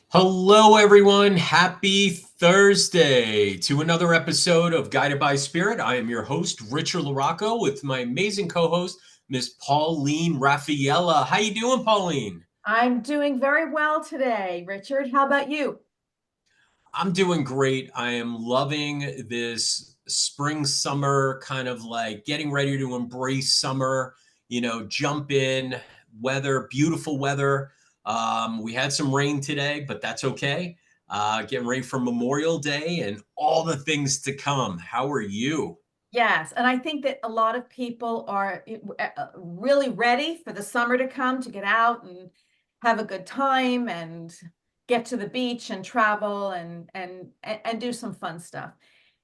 Hello, everyone. Happy Thursday to another episode of Guided by Spirit. I am your host, Richard LaRocco, with my amazing co-host, Miss Pauline Raffaella. How you doing, Pauline? I'm doing very well today, Richard. How about you? I'm doing great. I am loving this spring, summer kind of like getting ready to embrace summer, jump in, weather, beautiful weather. We had some rain today, but that's okay. Getting ready for Memorial Day and all the things to come. How are you? Yes, and I think that a lot of people are really ready for the summer to come to get out and have a good time and get to the beach and travel and do some fun stuff.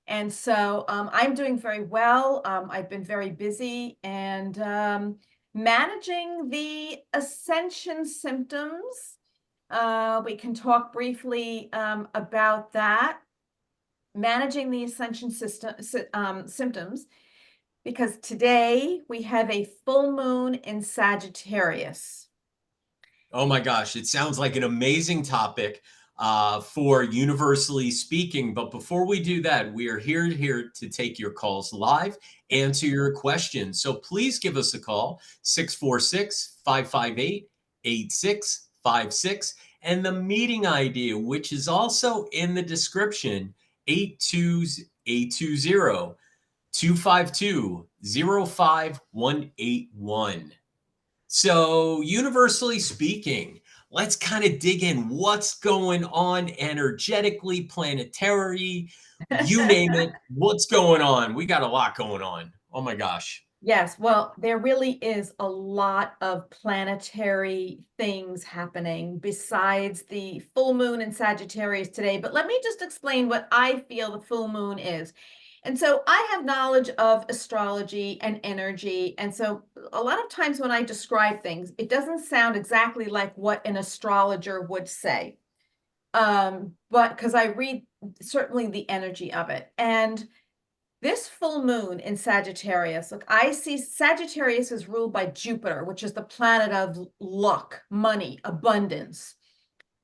And so I'm doing very well. I've been very busy and managing the ascension symptoms. We can talk briefly about that. Managing the ascension symptoms, because today we have a full moon in Sagittarius. Oh my gosh, it sounds like an amazing topic for universally speaking. But before we do that, we are here to take your calls live, answer your questions. So please give us a call, 646-558-8656. And the meeting ID, which is also in the description, 820 252 05181. So, universally speaking, let's kind of dig in. What's going on energetically, planetary, you name it. What's going on? We got a lot going on. Oh my gosh. Yes, well, there really is a lot of planetary things happening besides the full moon in Sagittarius today. But let me just explain what I feel the full moon is. And so I have knowledge of astrology and energy. And so a lot of times when I describe things, it doesn't sound exactly like what an astrologer would say. But because I read certainly the energy of it. And this full moon in Sagittarius, look, I see Sagittarius is ruled by Jupiter, which is the planet of luck, money, abundance.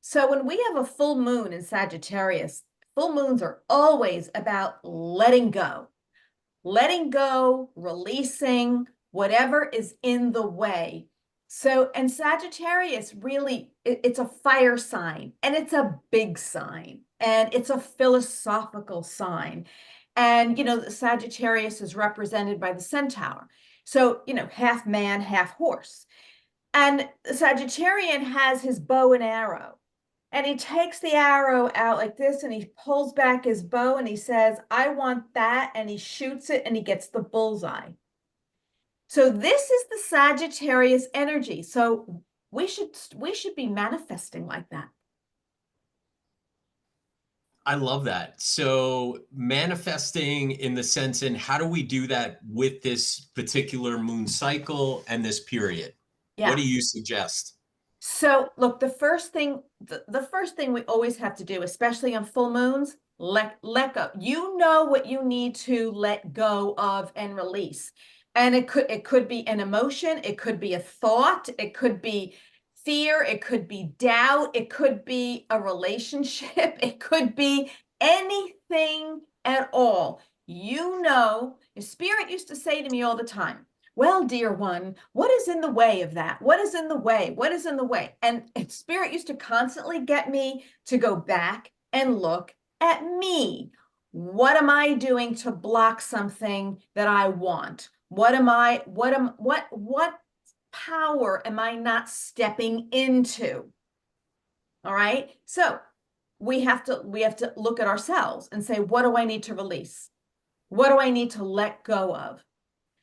So when we have a full moon in Sagittarius, full moons are always about letting go, releasing whatever is in the way. So, and Sagittarius really, it's a fire sign and it's a big sign and it's a philosophical sign. And, Sagittarius is represented by the centaur. So, half man, half horse. And the Sagittarian has his bow and arrow. And he takes the arrow out like this and he pulls back his bow and he says, I want that. And he shoots it and he gets the bullseye. So this is the Sagittarius energy. So we should be manifesting like that. I love that. So, manifesting in the sense, and how do we do that with this particular moon cycle and this period? What Yeah. do you suggest? So look, the first thing we always have to do, especially on full moons, let go. You know what you need to let go of and release. And it could be an emotion, it could be a thought, it could be fear, it could be doubt, it could be a relationship, it could be anything at all. Your spirit used to say to me all the time, well, dear one, what is in the way of that? What is in the way? What is in the way? And spirit used to constantly get me to go back and look at me. What am I doing to block something that I want? What power am I not stepping into? All right. So we have to look at ourselves and say, what do I need to release? What do I need to let go of?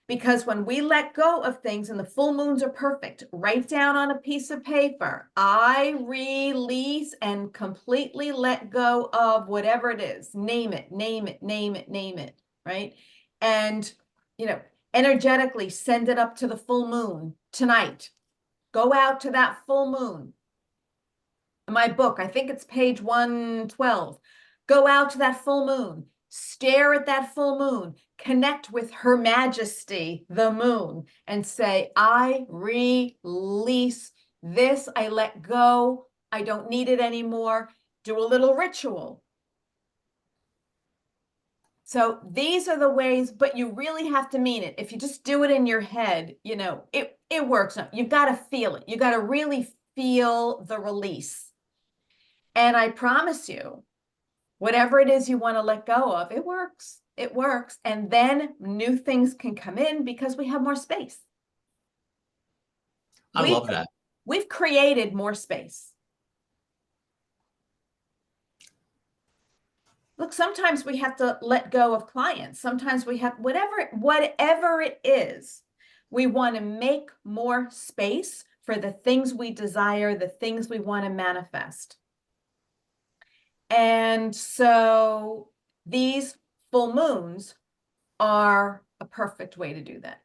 Because when we let go of things and the full moons are perfect, write down on a piece of paper, I release and completely let go of whatever it is. Name it, name it, name it, name it, right? And, you know, energetically send it up to the full moon tonight. Go out to that full moon. In my book, I think it's page 112. Go out to that full moon, stare at that full moon, connect with Her Majesty, the moon, and say, I release this, I let go, I don't need it anymore. Do a little ritual. So these are the ways, but you really have to mean it. If you just do it in your head, it works. You've got to feel it. You got to really feel the release. And I promise you, whatever it is you want to let go of, it works. It works. And then new things can come in because we have more space. I We've love that. we've created more space. Look, sometimes we have to let go of clients. Sometimes we have whatever it is, we want to make more space for the things we desire, the things we want to manifest. And so these full moons are a perfect way to do that.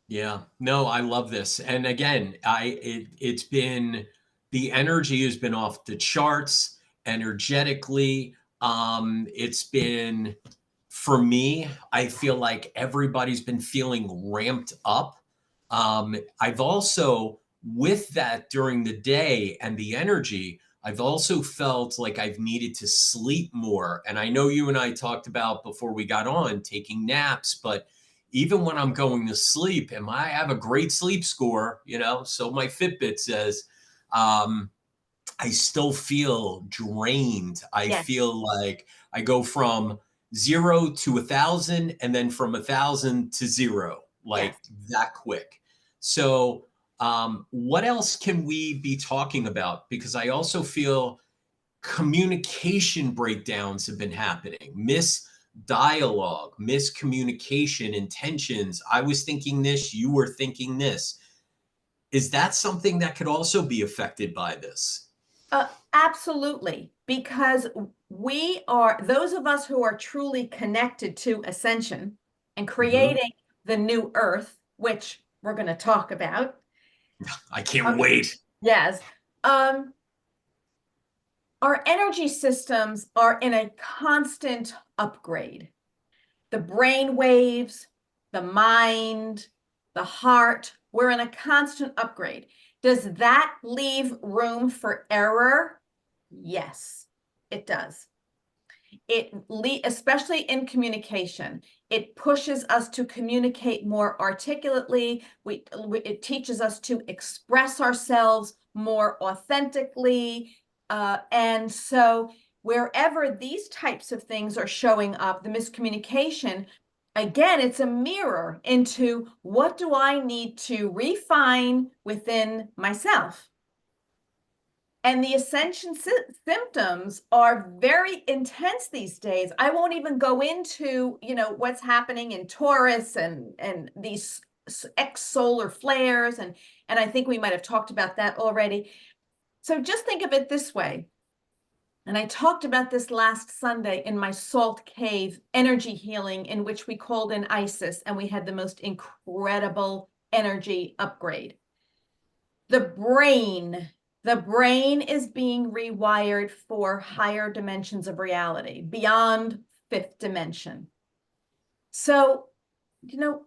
Yeah, no, I love this. And again, it's been, the energy has been off the charts energetically. It's been, for me, I feel like everybody's been feeling ramped up. I've also, with that during the day and the energy, I've also felt like I've needed to sleep more. And I know you and I talked about before we got on taking naps, but even when I'm going to sleep, and I have a great sleep score, so my Fitbit says, I still feel drained. I Yes, feel like I go from 0 to 1,000 and then from 1,000 to 0, yes. like that quick. So, what else can we be talking about? Because I also feel communication breakdowns have been happening, misdialogue, miscommunication, intentions. I was thinking this, you were thinking this. Is that something that could also be affected by this? Absolutely, because those of us who are truly connected to ascension and Mhm. creating the new earth, which we're going to talk about. I can't Okay. wait. Yes. Um, our energy systems are in a constant upgrade. The brain waves, the mind, the heart, we're in a constant upgrade. Does that leave room for error? Yes, it does. Especially in communication, it pushes us to communicate more articulately. It teaches us to express ourselves more authentically. And so wherever these types of things are showing up, the miscommunication, again, it's a mirror into what do I need to refine within myself. And the ascension symptoms are very intense these days. I won't even go into, what's happening in Taurus and these solar flares, and I think we might have talked about that already. So just think of it this way. And I talked about this last Sunday in my Salt Cave energy healing, in which we called in Isis and we had the most incredible energy upgrade. The brain the brain is being rewired for higher dimensions of reality beyond fifth dimension. So, the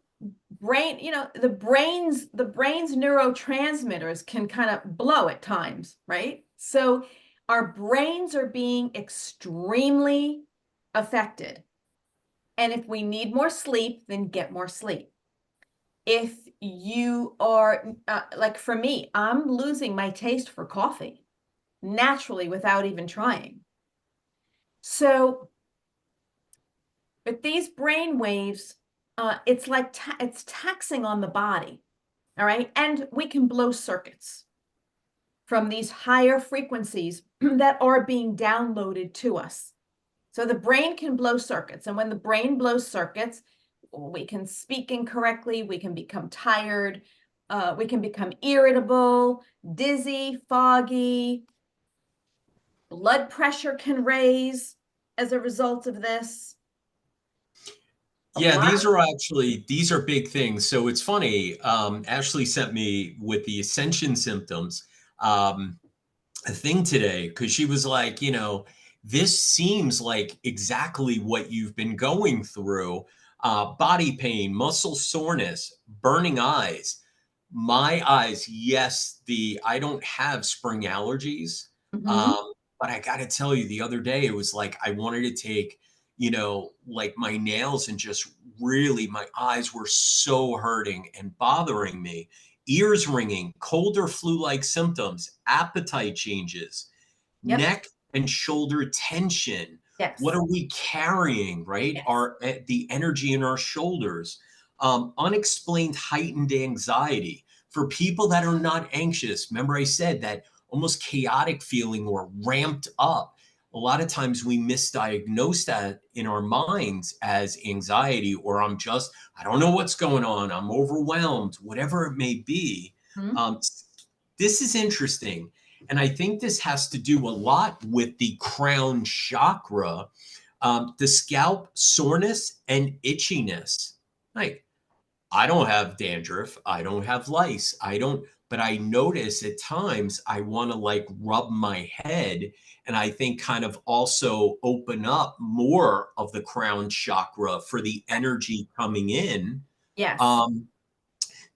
brain's neurotransmitters can kind of blow at times, right? So our brains are being extremely affected. And if we need more sleep, then get more sleep. If you are like for me, I'm losing my taste for coffee naturally without even trying. So, but these brain waves, it's like it's taxing on the body, all right? And we can blow circuits from these higher frequencies that are being downloaded to us. So the brain can blow circuits. And when the brain blows circuits, we can speak incorrectly, we can become tired, we can become irritable, dizzy, foggy, blood pressure can raise as a result of this. A Yeah, lot. these are big things. So it's funny. Ashley sent me with the ascension symptoms a thing today because she was like, this seems like exactly what you've been going through. Body pain, muscle soreness, burning eyes. My eyes, yes, I don't have spring allergies. Hmm. But I got to tell you, the other day, it was like I wanted to take, like my nails and just really, my eyes were so hurting and bothering me. Ears ringing, cold or flu like symptoms, appetite changes, Yep. neck and shoulder tension. What Yes. are we carrying, right? Yes. The energy in our shoulders. Unexplained heightened anxiety for people that are not anxious. Remember, I said that almost chaotic feeling or ramped up. A lot of times we misdiagnose that in our minds as anxiety, or I don't know what's going on. I'm overwhelmed, whatever it may be. Mhm. Um, this is interesting. And I think this has to do a lot with the crown chakra, the scalp soreness and itchiness. Like, I don't have dandruff. I don't have lice. But I notice at times I want to like rub my head and I think kind of also open up more of the crown chakra for the energy coming in. Yes. Um,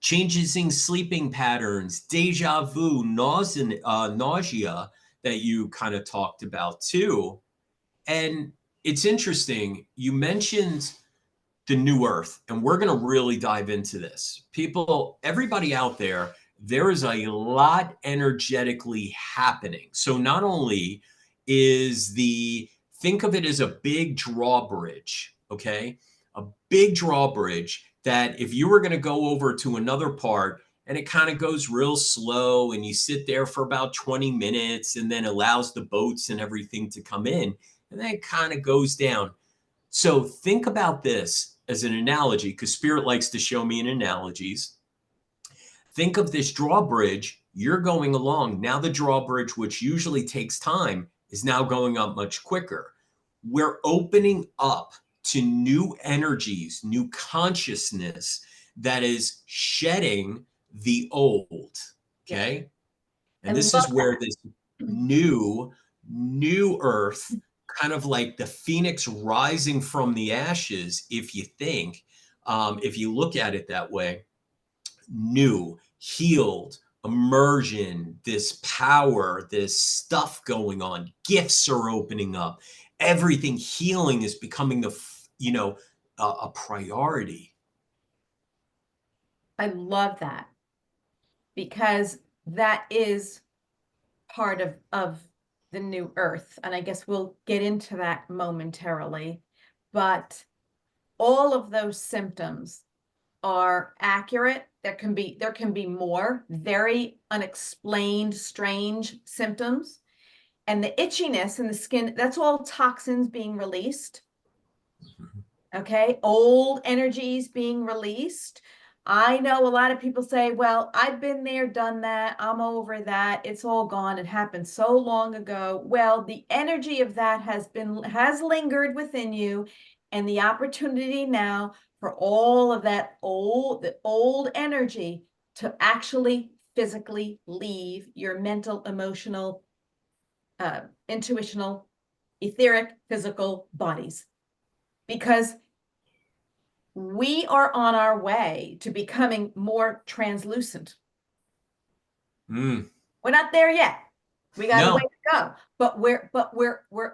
Changes in sleeping patterns, deja vu, nausea that you kind of talked about too. And it's interesting. You mentioned the new earth, and we're going to really dive into this. People, everybody out there, there is a lot energetically happening. So not only think of it as a big drawbridge, okay? A big drawbridge that if you were going to go over to another part and it kind of goes real slow and you sit there for about 20 minutes and then allows the boats and everything to come in and then it kind of goes down. So think about this as an analogy, because Spirit likes to show me in analogies. Think of this drawbridge. You're going along. Now, the drawbridge, which usually takes time, is now going up much quicker. We're opening up to new energies, new consciousness that is shedding the old. Yes. Okay. I And this love is where this that. new earth, kind of like the phoenix rising from the ashes, if you think, if you look at it that way, new, healed, immersion, this power, this stuff going on, gifts are opening up, everything healing is becoming a priority. I love that because that is part of the new earth. And I guess we'll get into that momentarily. But all of those symptoms are accurate. There can be more very unexplained, strange symptoms. And the itchiness in the skin, that's all toxins being released. Okay, old energies being released. I know a lot of people say, well, I've been there, done that, I'm over that, it's all gone, it happened so long ago. Well, the energy of that has lingered within you, and the opportunity now for all of the old energy to actually physically leave your mental, emotional, intuitional, etheric, physical bodies. Because we are on our way to becoming more translucent. Mm. We're not there yet. We got a way No. to go, but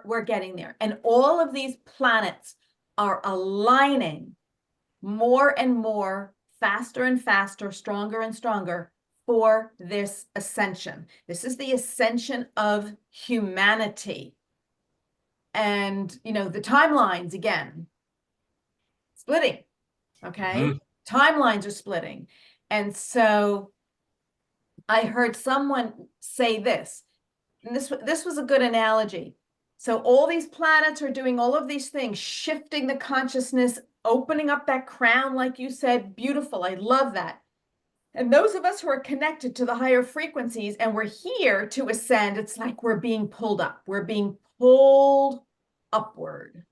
we're getting there. And all of these planets are aligning more and more, faster and faster, stronger and stronger for this ascension. This is the ascension of humanity. And the timelines again splitting. Okay. Mhm. Timelines are splitting. And so I heard someone say this, and this was a good analogy. So all these planets are doing all of these things, shifting the consciousness, opening up that crown, like you said, beautiful. I love that. And those of us who are connected to the higher frequencies and we're here to ascend, it's like we're being pulled up. We're being pulled upward.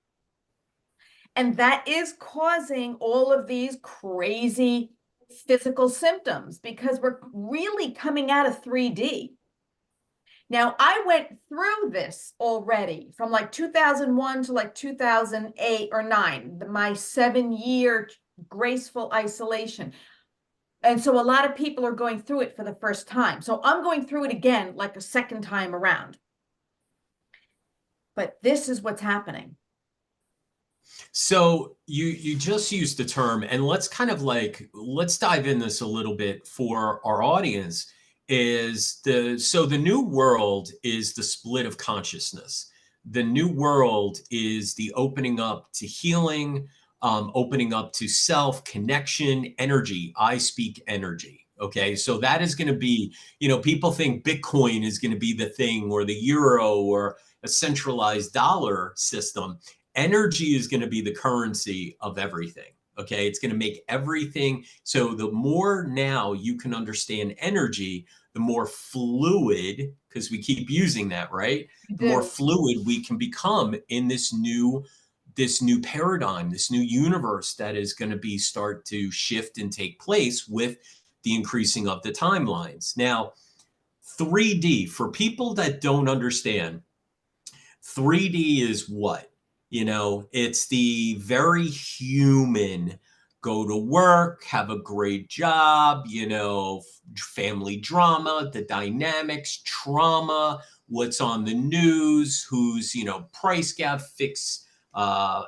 And that is causing all of these crazy physical symptoms because we're really coming out of 3D. Now, I went through this already from like 2001 to like 2008 or 9, my 7-year graceful isolation. And so a lot of people are going through it for the first time. So I'm going through it again, like a second time around. But this is what's happening. So you just used the term, and let's kind of like let's dive in this a little bit for our audience. Is the so the new world is the split of consciousness. The new world is the opening up to healing, opening up to self connection, energy. I speak energy. Okay, so that is going to be, people think Bitcoin is going to be the thing, or the euro, or a centralized dollar system. Energy is going to be the currency of everything. Okay. It's going to make everything. So the more now you can understand energy, the more fluid, because we keep using that, right? You The more do. fluid we can become in this new paradigm, this new universe that is going to be start to shift and take place with the increasing of the timelines. Now, 3D, for people that don't understand, 3D is what? It's the very human go to work, have a great job, family drama, the dynamics, trauma, what's on the news, who's, price gap, fix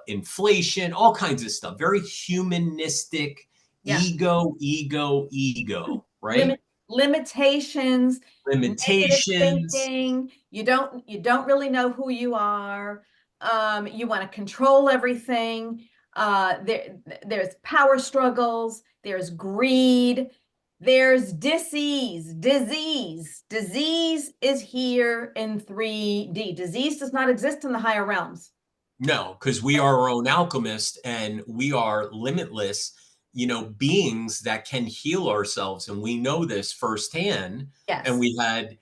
inflation, all kinds of stuff. Very humanistic, Yeah. ego, ego, ego, right? Limit limitations, negative Limitations. thinking. You don't really know who you are. You want to control everything. There's power struggles, there's greed, there's disease is here in 3D. Disease does not exist in the higher realms. No, because we are our own alchemist and we are limitless, beings that can heal ourselves. And we know this firsthand. And Yes, we had,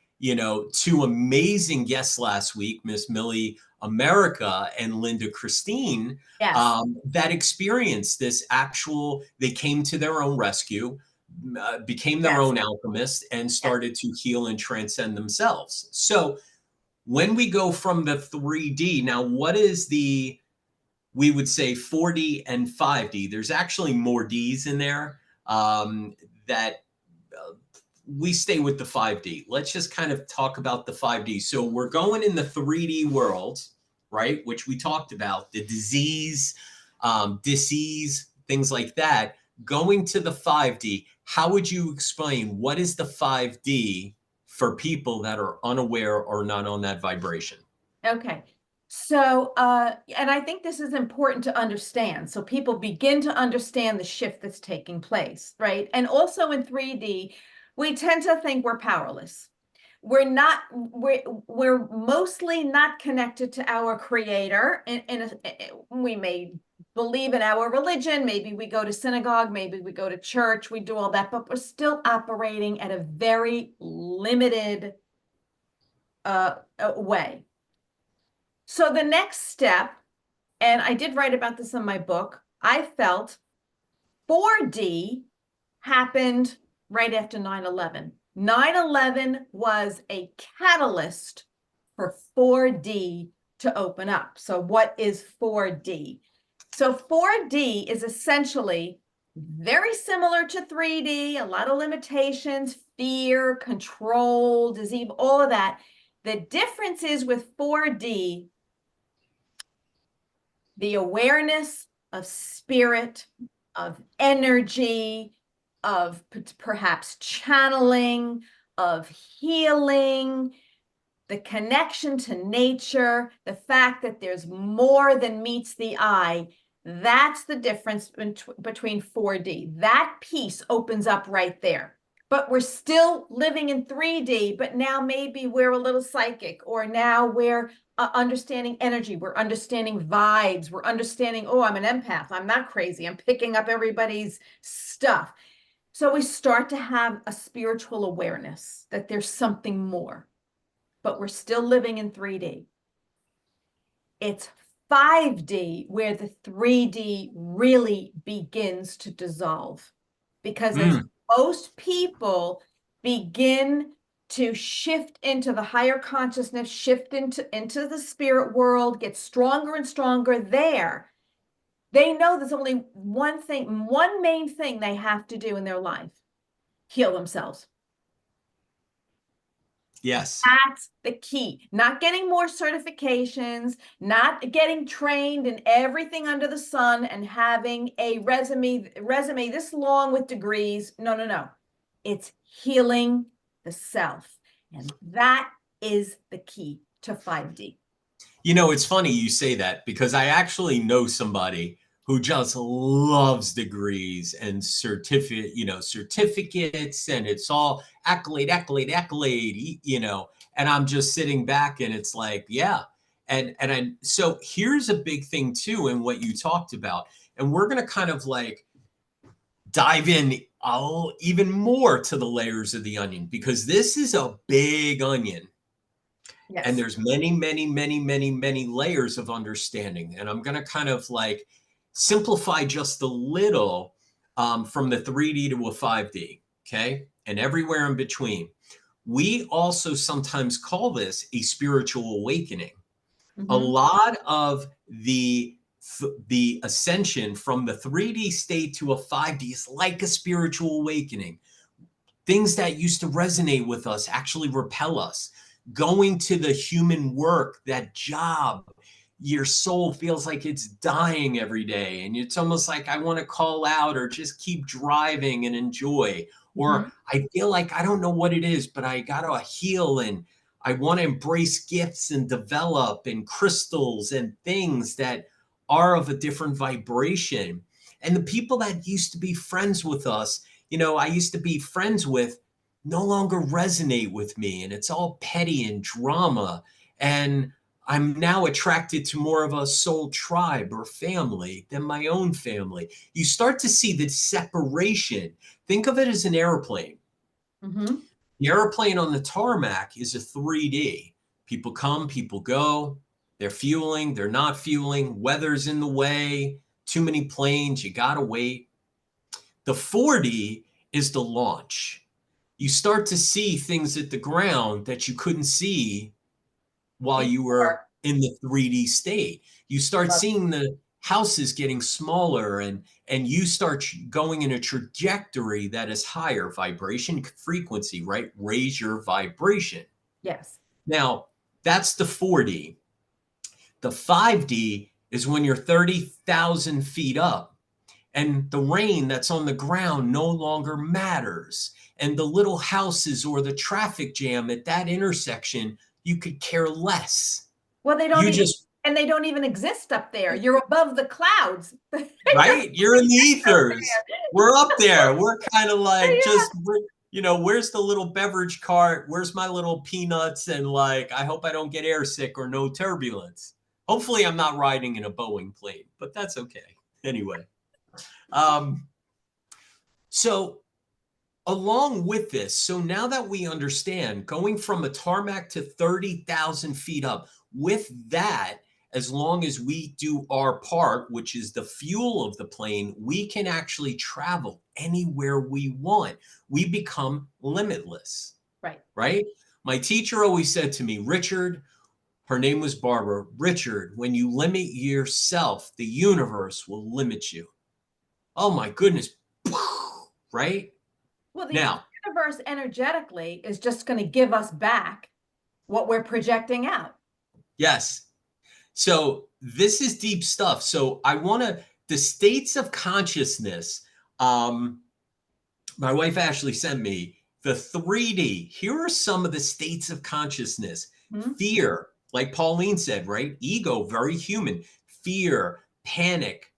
two amazing guests last week, Miss Millie America and Linda Christine, yes, that experienced this they came to their own rescue, became their yes, own alchemist, and yes. started to heal and transcend themselves. So, when we go from the 3D, now what is we would say 4D and 5D? There's actually more Ds in there, that we stay with the 5D. Let's just kind of talk about the 5D. So we're going in the 3D world, right? Which we talked about, the disease, things like that. Going to the 5D, how would you explain what is the 5D for people that are unaware or not on that vibration? Okay. So, and I think this is important to understand. So people begin to understand the shift that's taking place, right? And also in 3D, we tend to think we're powerless. We're not, we're mostly not connected to our creator. We may believe in our religion, maybe we go to synagogue, maybe we go to church, we do all that, but we're still operating at a very limited way. So the next step, and I did write about this in my book, I felt 4D happened right after 9/11. 9/11 was a catalyst for 4D to open up. So what is 4D? So 4D is essentially very similar to 3D, a lot of limitations, fear, control, disease, all of that. The difference is with 4D, the awareness of spirit, of energy, of perhaps channeling, of healing, the connection to nature, the fact that there's more than meets the eye. That's the difference between 4D. That piece opens up right there. But we're still living in 3D, but now maybe we're a little psychic, or now we're understanding energy. We're understanding vibes. We're understanding, oh, I'm an empath. I'm not crazy. I'm picking up everybody's stuff. So we start to have a spiritual awareness that there's something more, but we're still living in 3D. It's 5D where the 3D really begins to dissolve. Because as Mm. most people begin to shift into the higher consciousness, shift into the spirit world, get stronger and stronger there, they know there's only one thing, one main thing they have to do in their life. heal themselves. Yes. That's the key. Not getting more certifications, not getting trained in everything under the sun and having a resume this long with degrees. No, no, no. It's healing the self. And that is the key to 5D. You know, it's funny you say that because I actually know somebody who just loves degrees and certificates, and it's all accolade, accolade, accolade, and I'm just sitting back and it's like, yeah. So here's a big thing too, in what you talked about, and we're gonna kind of like dive in even more to the layers of the onion because this is a big onion and Yes. there's many, many, many, many, many layers of understanding. And I'm going to kind of like simplify just a little from the 3D to a 5D. Okay. And everywhere in between. We also sometimes call this a spiritual awakening. A Mm-hmm. lot of the ascension from the 3D state to a 5D is like a spiritual awakening. Things that used to resonate with us actually repel us. Going to the human work, that job, your soul feels like it's dying every day. And it's almost like I want to call out or just keep driving and enjoy. Mm-hmm. Or I feel like I don't know what it is, but I got to heal and I want to embrace gifts and develop and crystals and things that are of a different vibration. And the people that used to be friends with us, I used to be friends with no longer resonate with me. And it's all petty and drama. And I'm now attracted to more of a soul tribe or family than my own family. You start to see the separation. Think of it as an airplane. Mm-hmm. The airplane on the tarmac is a 3D. People come, people go. They're fueling, they're not fueling. Weather's in the way. Too many planes, you got to wait. The 4D is the launch. You start to see things at the ground that you couldn't see while you were Before. in the 3D state. You start seeing the houses getting smaller and you start going in a trajectory that is higher vibration frequency, right? Raise your vibration. Yes. Now, that's the 4D. The 5D is when you're 30,000 feet up and the rain that's on the ground no longer matters. And the little houses or the traffic jam at that intersection, you could care less. Well, they don't You even, just, and they don't even exist up there. You're above the clouds. They don't right? You're in the exist up ethers. We're up there. We're kind of like there. just, where's the little beverage cart? Where's my little peanuts? And like, I hope I don't get airsick or no turbulence. Hopefully, I'm not riding in a Boeing plane, but that's okay. Anyway. Um, so along with this, so now that we understand going from a tarmac to 30,000 feet up, with that, as long as we do our part, which is the fuel of the plane, we can actually travel anywhere we want. We become limitless, Right. right? My teacher always said to me, Richard, her name was Barbara, Richard, when you limit yourself, the universe will limit you. Oh my goodness. Right? Well, the Now, universe energetically is just going to give us back what we're projecting out. yes. So this is deep stuff. So I want to, the states of consciousness. Um, my wife Ashley sent me the 3D. Here are some of the states of consciousness. Hmm? Fear, like Pauline said, right? Ego, very human. Fear, panic,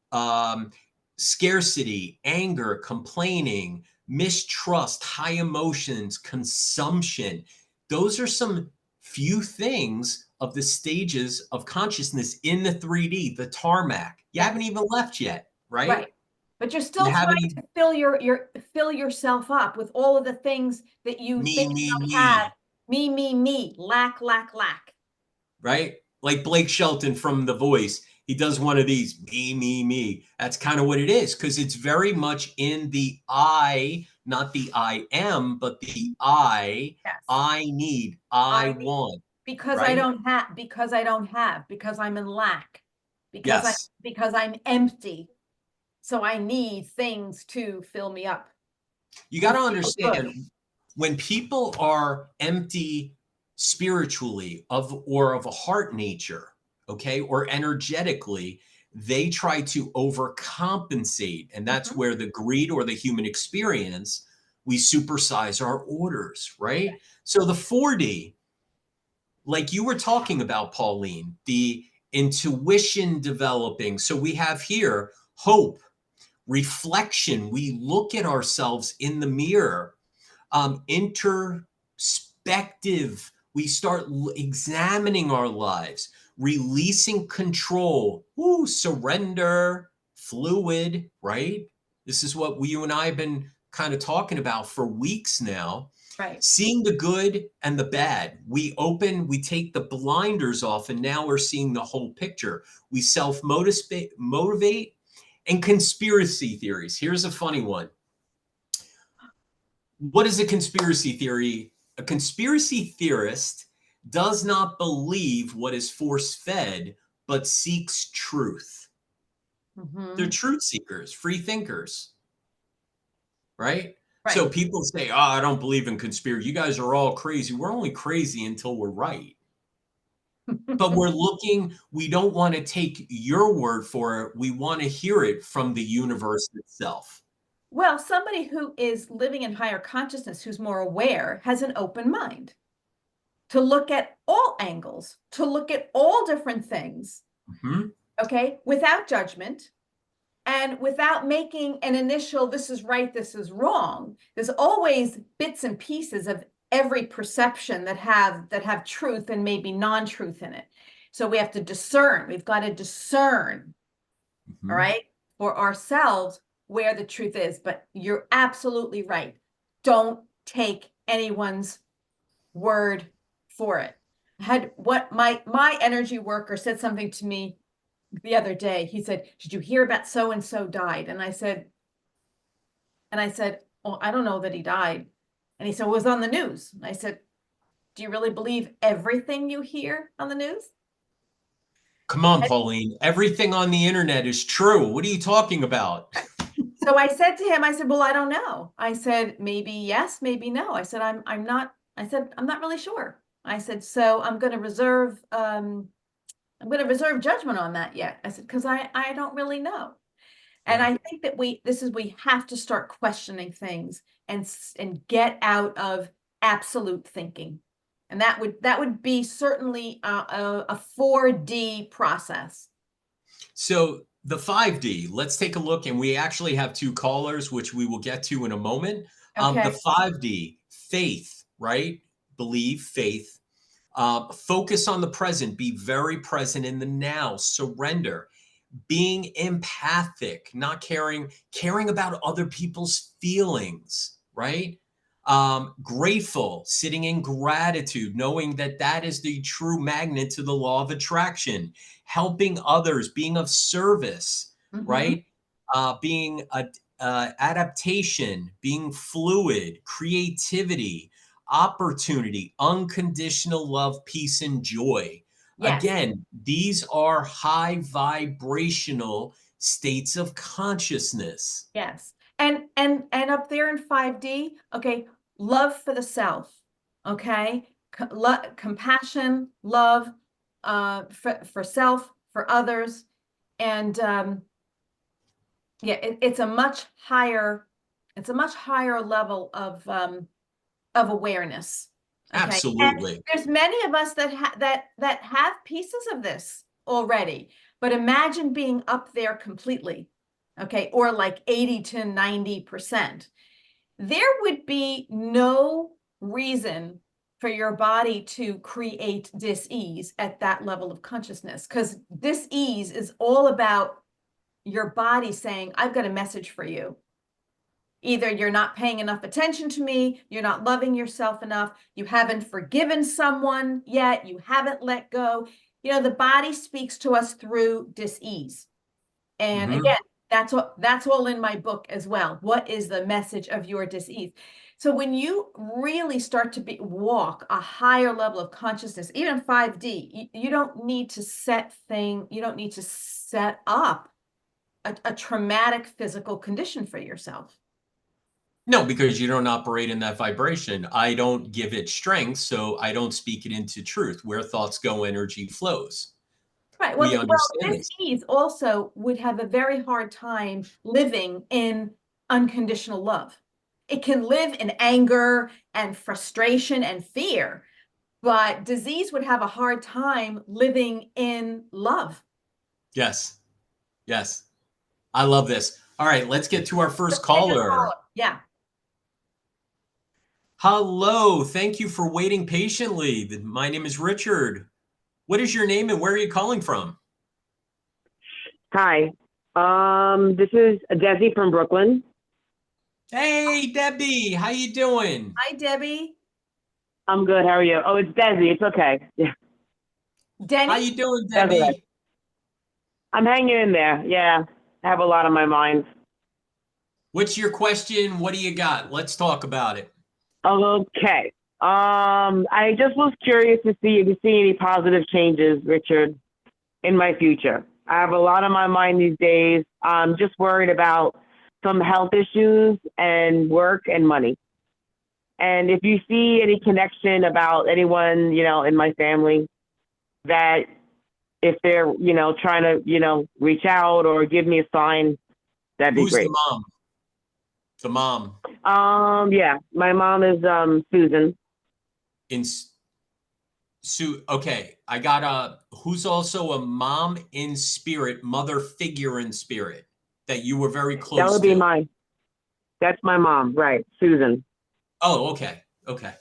scarcity, anger, complaining, mistrust, high emotions, consumption. Those are some few things of the stages of consciousness in the 3D, the tarmac. You Yes. haven't even left yet, right? Right. But you're You still trying haven't to fill yourself up with all of the things that you me, think me, you don't have. me. Me, lack, lack, lack. Right? Like Blake Shelton from The Voice. He does one of these, me, me, me. That's kind of what it is because it's very much in the I, not the I am, but the Yes. I need, I I need want, because I right? don't have, because I don't have, because I'm in lack, because I Yes. because I'm empty. So I need things to fill me up. You got to to feel good. understand when people are empty spiritually of a heart nature, okay, or energetically, they try to overcompensate. And that's Mhm. where the greed or the human experience, we supersize our orders, right? So the 4D, like you were talking about, Pauline, the intuition developing. So we have here hope, reflection. We look at ourselves in the mirror, introspective. We start examining our lives, releasing control, ooh, surrender, fluid, right? This is what you and I have been kind of talking about for weeks now. Right. Seeing the good and the bad. We take the blinders off, and now we're seeing the whole picture. We self motivate and conspiracy theories. Here's a funny one. What is a conspiracy theory? A conspiracy theorist does not believe what is force fed, but seeks truth. They're Hmm. truth seekers, free thinkers, right? So Right. people say, oh, I don't believe in conspiracy. You guys are all crazy. We're only crazy until we're right. But we're looking, we don't want to take your word for it. We want to hear it from the universe itself. Well, somebody who is living in higher consciousness, who's more aware, has an open mind to look at all angles, to look at all different things, Mhm. okay, without judgment and without making an initial, this is right, this is wrong. There's always bits and pieces of every perception that have truth and maybe non-truth in it. So we have to discern. We've got to discern, all Mhm. right, for ourselves where the truth is. But you're absolutely right. Don't take anyone's word for it. Had what my energy worker said something to me the other day. He said, "Did you hear about so and so died?" And I said, "Well, I don't know that he died." And he said, "Well, it was on the news." And I said, "Do you really believe everything you hear on the news?" Come on, Pauline. Everything on the internet is true. What are you talking about? So I said to him, I said, "Well, I don't know." I said, "Maybe yes, maybe no." I said, I'm not, I said, "I'm not really sure." I said, "So I'm going to reserve judgment on that yet." I said, "Because I don't really know." And Yeah. I think that we have to start questioning things and get out of absolute thinking. And that would be certainly a 4D process. So the 5D, let's take a look. And we actually have two callers, which we will get to in a moment. The Okay. 5D, faith, right? Believe, faith. Focus on the present. Be very present in the now. Surrender. Being empathic, not caring about other people's feelings, right? Grateful, sitting in gratitude, knowing that that is the true magnet to the law of attraction, helping others, being of service, Mm-hmm. right? Being a adaptation, being fluid, creativity, opportunity, unconditional love, peace, and joy. Yes. Again, these are high vibrational states of consciousness. Yes. And up there in 5D, okay, love for the self, okay? Compassion, love for self, for others. And yeah, it's a much higher level of awareness. Okay. And Absolutely. there's many of us that have pieces of this already, but imagine being up there completely, okay, or like 80 to 90%. There would be no reason for your body to create dis-ease at that level of consciousness, because dis-ease is all about your body saying, "I've got a message for you. Either you're not paying enough attention to me, you're not loving yourself enough, you haven't forgiven someone yet, you haven't let go." The body speaks to us through dis-ease. And Mhm. again, that's all in my book as well. What is the message of your dis-ease? So when you really start to walk a higher level of consciousness, even 5D, you don't need to you don't need to set up a traumatic physical condition for yourself. No, because you don't operate in that vibration. I don't give it strength, so I don't speak it into truth. Where thoughts go, energy flows. Right. We Well, understand this. disease also would have a very hard time living in unconditional love. It can live in anger and frustration and fear, but disease would have a hard time living in love. Yes. Yes. I love this. All right, let's get to our Let's first take a caller. caller. Yeah. Hello. Thank you for waiting patiently. My name is Richard. What is your name and where are you calling from? Hi. This is Desi from Brooklyn. Hey, Debbie. How you doing? Hi, Debbie. I'm good. How are you? Oh, it's Desi. It's okay. Yeah, How Denny? you doing, that's all right. Debbie? I'm hanging in there. Yeah, I have a lot on my mind. What's your question? What do you got? Let's talk about it. Okay. I just was curious to see if you see any positive changes, Richard, in my future. I have a lot on my mind these days. I'm just worried about some health issues and work and money. And if you see any connection about anyone, in my family that if they're, trying to, reach out or give me a sign, that'd be Who's the great. mom? The mom Yeah, my mom is Susan. in okay, I got a who's also a mom in spirit, mother figure in spirit that you were very That close would be to. that's my mom, right? Susan. Oh, okay. Okay.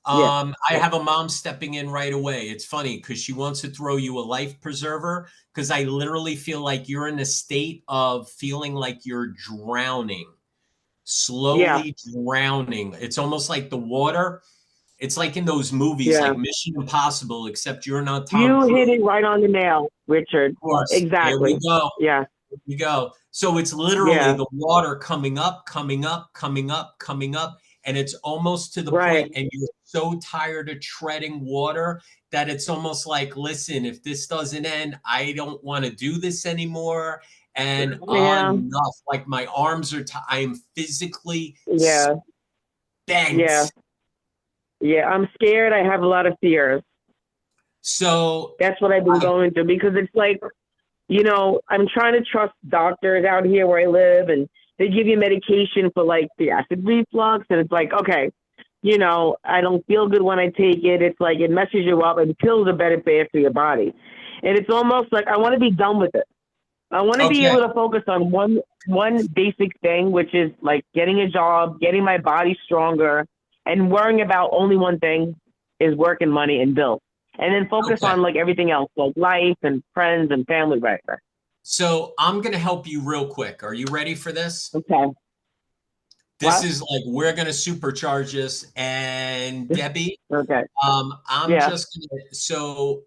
Yeah, I yeah, have a mom stepping in right away. It's funny because she wants to throw you a life preserver because I literally feel like you're in a state of feeling like you're drowning, yeah, slowly drowning. It's almost like the water. It's like in those movies yeah. like Mission Impossible, except you're not Tom You Cruise. hit it right on the nail, Richard. Of course. Here we Exactly. go. Yeah, Here we go. So it's literally yeah, the water coming up, coming up, coming up, coming up. And it's almost to the right. point, and you're so tired of treading water that it's almost like, listen, if this doesn't end, I don't want to do this anymore. And Yeah, enough. Like my arms are, I am physically yeah, yeah, spent. yeah. I'm scared. I have a lot of fears. So That's what I've been I, going through because it's like, I'm trying to trust doctors out here where I live, and they give you medication for like the acid reflux, and it's like, okay, I don't feel good when I take it. It's like it messes you up, and pills are better for your body, and it's almost like I want to be done with it. I want to be okay. able to focus on one basic thing, which is like getting a job, getting my body stronger, and worrying about only one thing is work and money and bills. And then focus Okay. on like everything else, like life and friends and family, right? Right. So I'm going to help you real quick. Are you ready for this? Okay. This What? is like we're going to supercharge this. And Debbie, Okay. I'm Yeah. just gonna, so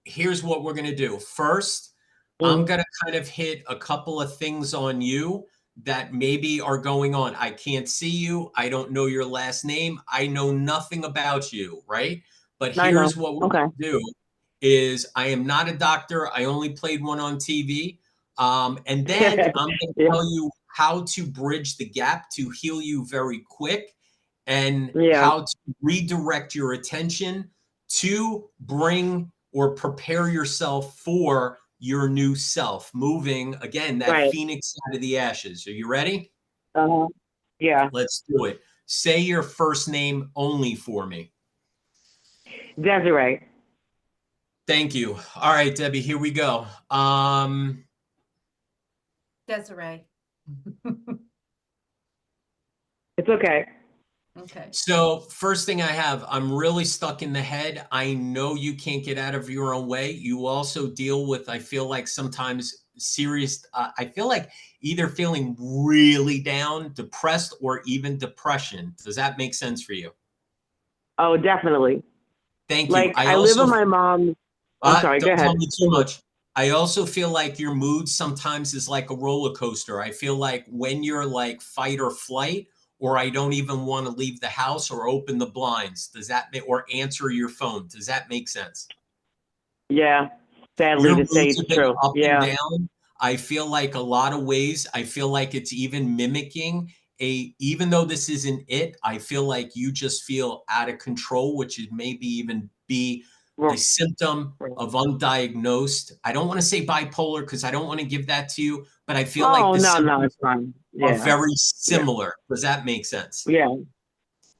here's what we're going to do. First, I'm Mm. going to kind of hit a couple of things on you that maybe are going on. I can't see you. I don't know your last name. I know nothing about you, right? But I know. here's what we're Okay. going to do is I am not a doctor. I only played one on TV. And then I'm going to Yeah. tell you how to bridge the gap to heal you very quick and Yeah. how to redirect your attention to bring or prepare yourself for your new self, moving again that Right. phoenix out of the ashes. Are you ready? Uh-huh. Yeah. Let's do it. Say your first name only for me. Desiree. Thank you. All right, Debbie, here we go. Desiree. It's okay. Okay. So first thing I have, I'm really stuck in the head. I know you can't get out of your own way. You also deal with, I feel like sometimes serious, I feel like either feeling really down, depressed, or even depression. Does that make sense for you? Oh, definitely. Thank you. Like I live with my mom. I'm sorry. Go Don't tell ahead. me too much. I also feel like your mood sometimes is like a roller coaster. I feel like when you're like fight or flight, or I don't even want to leave the house or open the blinds. Does that make, or answer your phone? Does that make sense? Yeah. Sadly Your to say mood's it's a bit true. up and Yeah. down. I feel like a lot of ways, I feel like it's even mimicking even though this isn't it, I feel like you just feel out of control, which is maybe even be a symptom of undiagnosed. I don't want to say bipolar because I don't want to give that to you, but I feel like Oh, the no, symptoms it's fine. are Yeah. very Yeah. similar. Does that make sense? Yeah.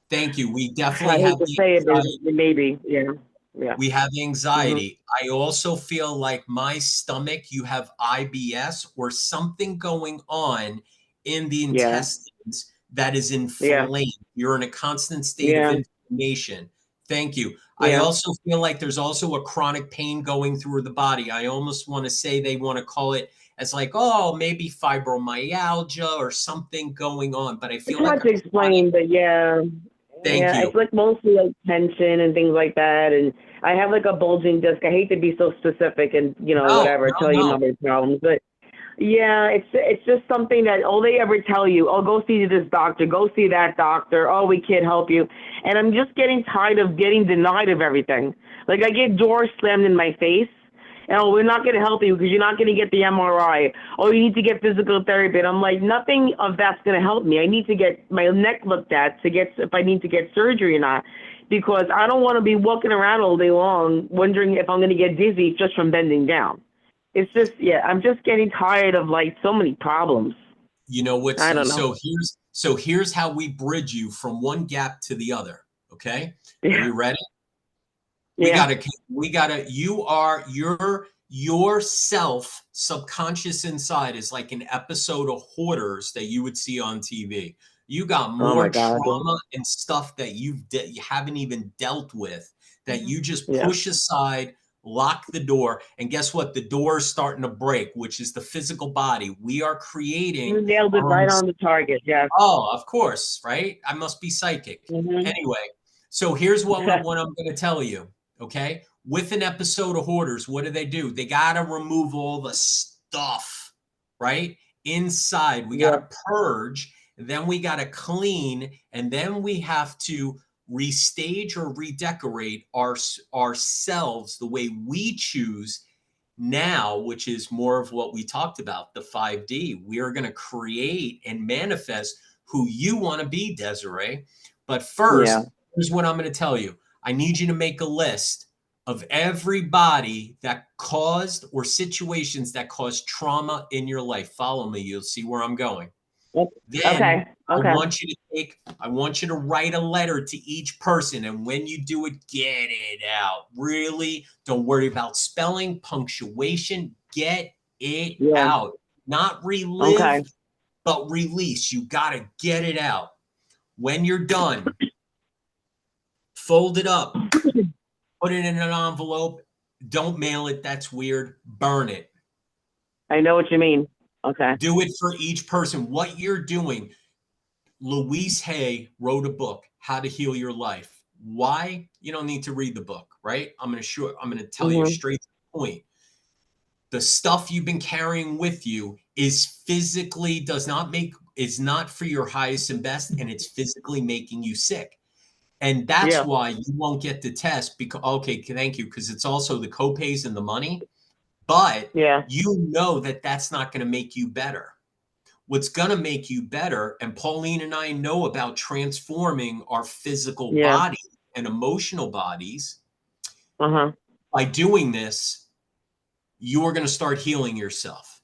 Thank you. We definitely I have hate to the say it, but anxiety. maybe. Yeah. Yeah. We have Hmm. anxiety. I also feel like my stomach, you have IBS or something going on in the Yeah. intestines that is Yeah. inflamed. You're in a constant state of Yeah. inflammation. Thank you. I Yeah. also feel like there's also a chronic pain going through the body. I almost want to say they want to call it as like, oh, maybe fibromyalgia or something going on, but I It's feel like hard a to chronic. explain, but yeah. Thank Yeah. you. It's like mostly like tension and things like that. And I have like a bulging disc. I hate to be so specific and, No, whatever, no, tell you no. my problems, but yeah, it's just something that all they ever tell you, oh, go see this doctor, go see that doctor, oh, we can't help you. And I'm just getting tired of getting denied of everything. Like I get doors slammed in my face, and oh, we're not going to help you because you're not going to get the MRI. Oh, you need to get physical therapy. And I'm like, nothing of that's going to help me. I need to get my neck looked at to get if I need to get surgery or not, because I don't want to be walking around all day long wondering if I'm going to get dizzy just from bending down. It's just, yeah, I'm just getting tired of like so many problems. You know what's I don't know. so here's how we bridge you from one gap to the other. Okay, are Yeah, you ready? We yeah. gotta we gotta you are your self subconscious inside is like an episode of Hoarders that you would see on TV. You got Oh my more God. trauma and stuff that you haven't even dealt with that Mhm. you just Yeah. push aside, lock the door, and guess what? The door is starting to break, which is the physical body. We are You creating nailed it our own. right on the target. Yes. Oh, of course, right? I must be psychic. Hmm. Anyway, so here's what I'm going to tell you. Okay, with an episode of Hoarders, what do? They got to remove all the stuff, right? Inside, we got Yeah. to purge, then we got to clean, and then we have to restage or redecorate ourselves the way we choose now, which is more of what we talked about, the 5D. We are going to create and manifest who you want to be, Desiree. But Yeah. first, here's what I'm going to tell you. I need you to make a list of everybody that caused or situations that caused trauma in your life. Follow me, you'll see where I'm going. Then Okay. Okay. I want you to write a letter to each person. And when you do it, get it out. Really, don't worry about spelling, punctuation. Get it Yeah. out. Not relive, Okay. but release. You got to get it out. When you're done, fold it up, put it in an envelope. Don't mail it. That's weird. Burn it. I know what you mean. Okay. Do it for each person. What you're doing. Louise Hay wrote a book, How to Heal Your Life. Why? You don't need to read the book, right? I'm going to tell you Hmm. straight to the point. The stuff you've been carrying with you is not for your highest and best, and it's physically making you sick. And that's Yeah. why you won't get the test because okay, thank you, because it's also the copays and the money, but Yeah. you know that that's not going to make you better. What's going to make you better, and Pauline and I know about transforming our physical Yeah. body and emotional bodies. Uh-huh. By doing this, you are going to start healing yourself.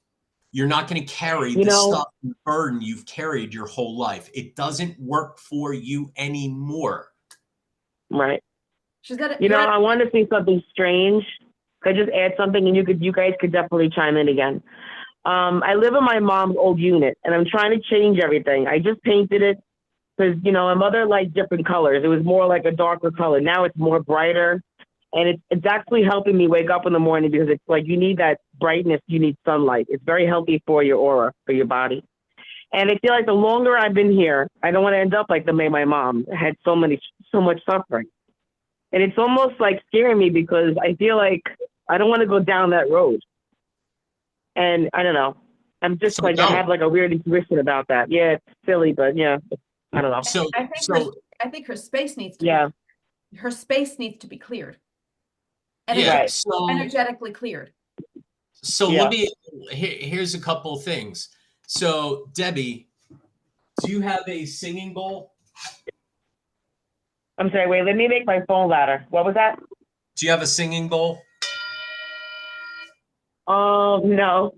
You're not going to carry You the know, stuff and burden you've carried your whole life. It doesn't work for you anymore. right. She's got it. You know, I want to say something strange. Could I just add something, and you guys could definitely chime in again. I live in my mom's old unit, and I'm trying to change everything. I just painted it because my mother liked different colors. It was more like a darker color. Now it's more brighter, and it's actually helping me wake up in the morning because it's like you need that brightness, you need sunlight. It's very healthy for your aura, for your body. And I feel like the longer I've been here, I don't want to end up like the way my mom had so much suffering. And it's almost like scaring me because I feel like I don't want to go down that road. And I don't know. I'm just So like, I don't. have like a weird intuition about that. Yeah, it's silly, but yeah, I don't know. So I think so I think her space needs to Yeah, be her space needs to be cleared. yeah. right. Energetically cleared. So let Yeah, me here's a couple of things. So Debbie, Do you have a singing bowl? I'm sorry, wait, let me make my phone louder. What was that? Do you have a singing bowl? No.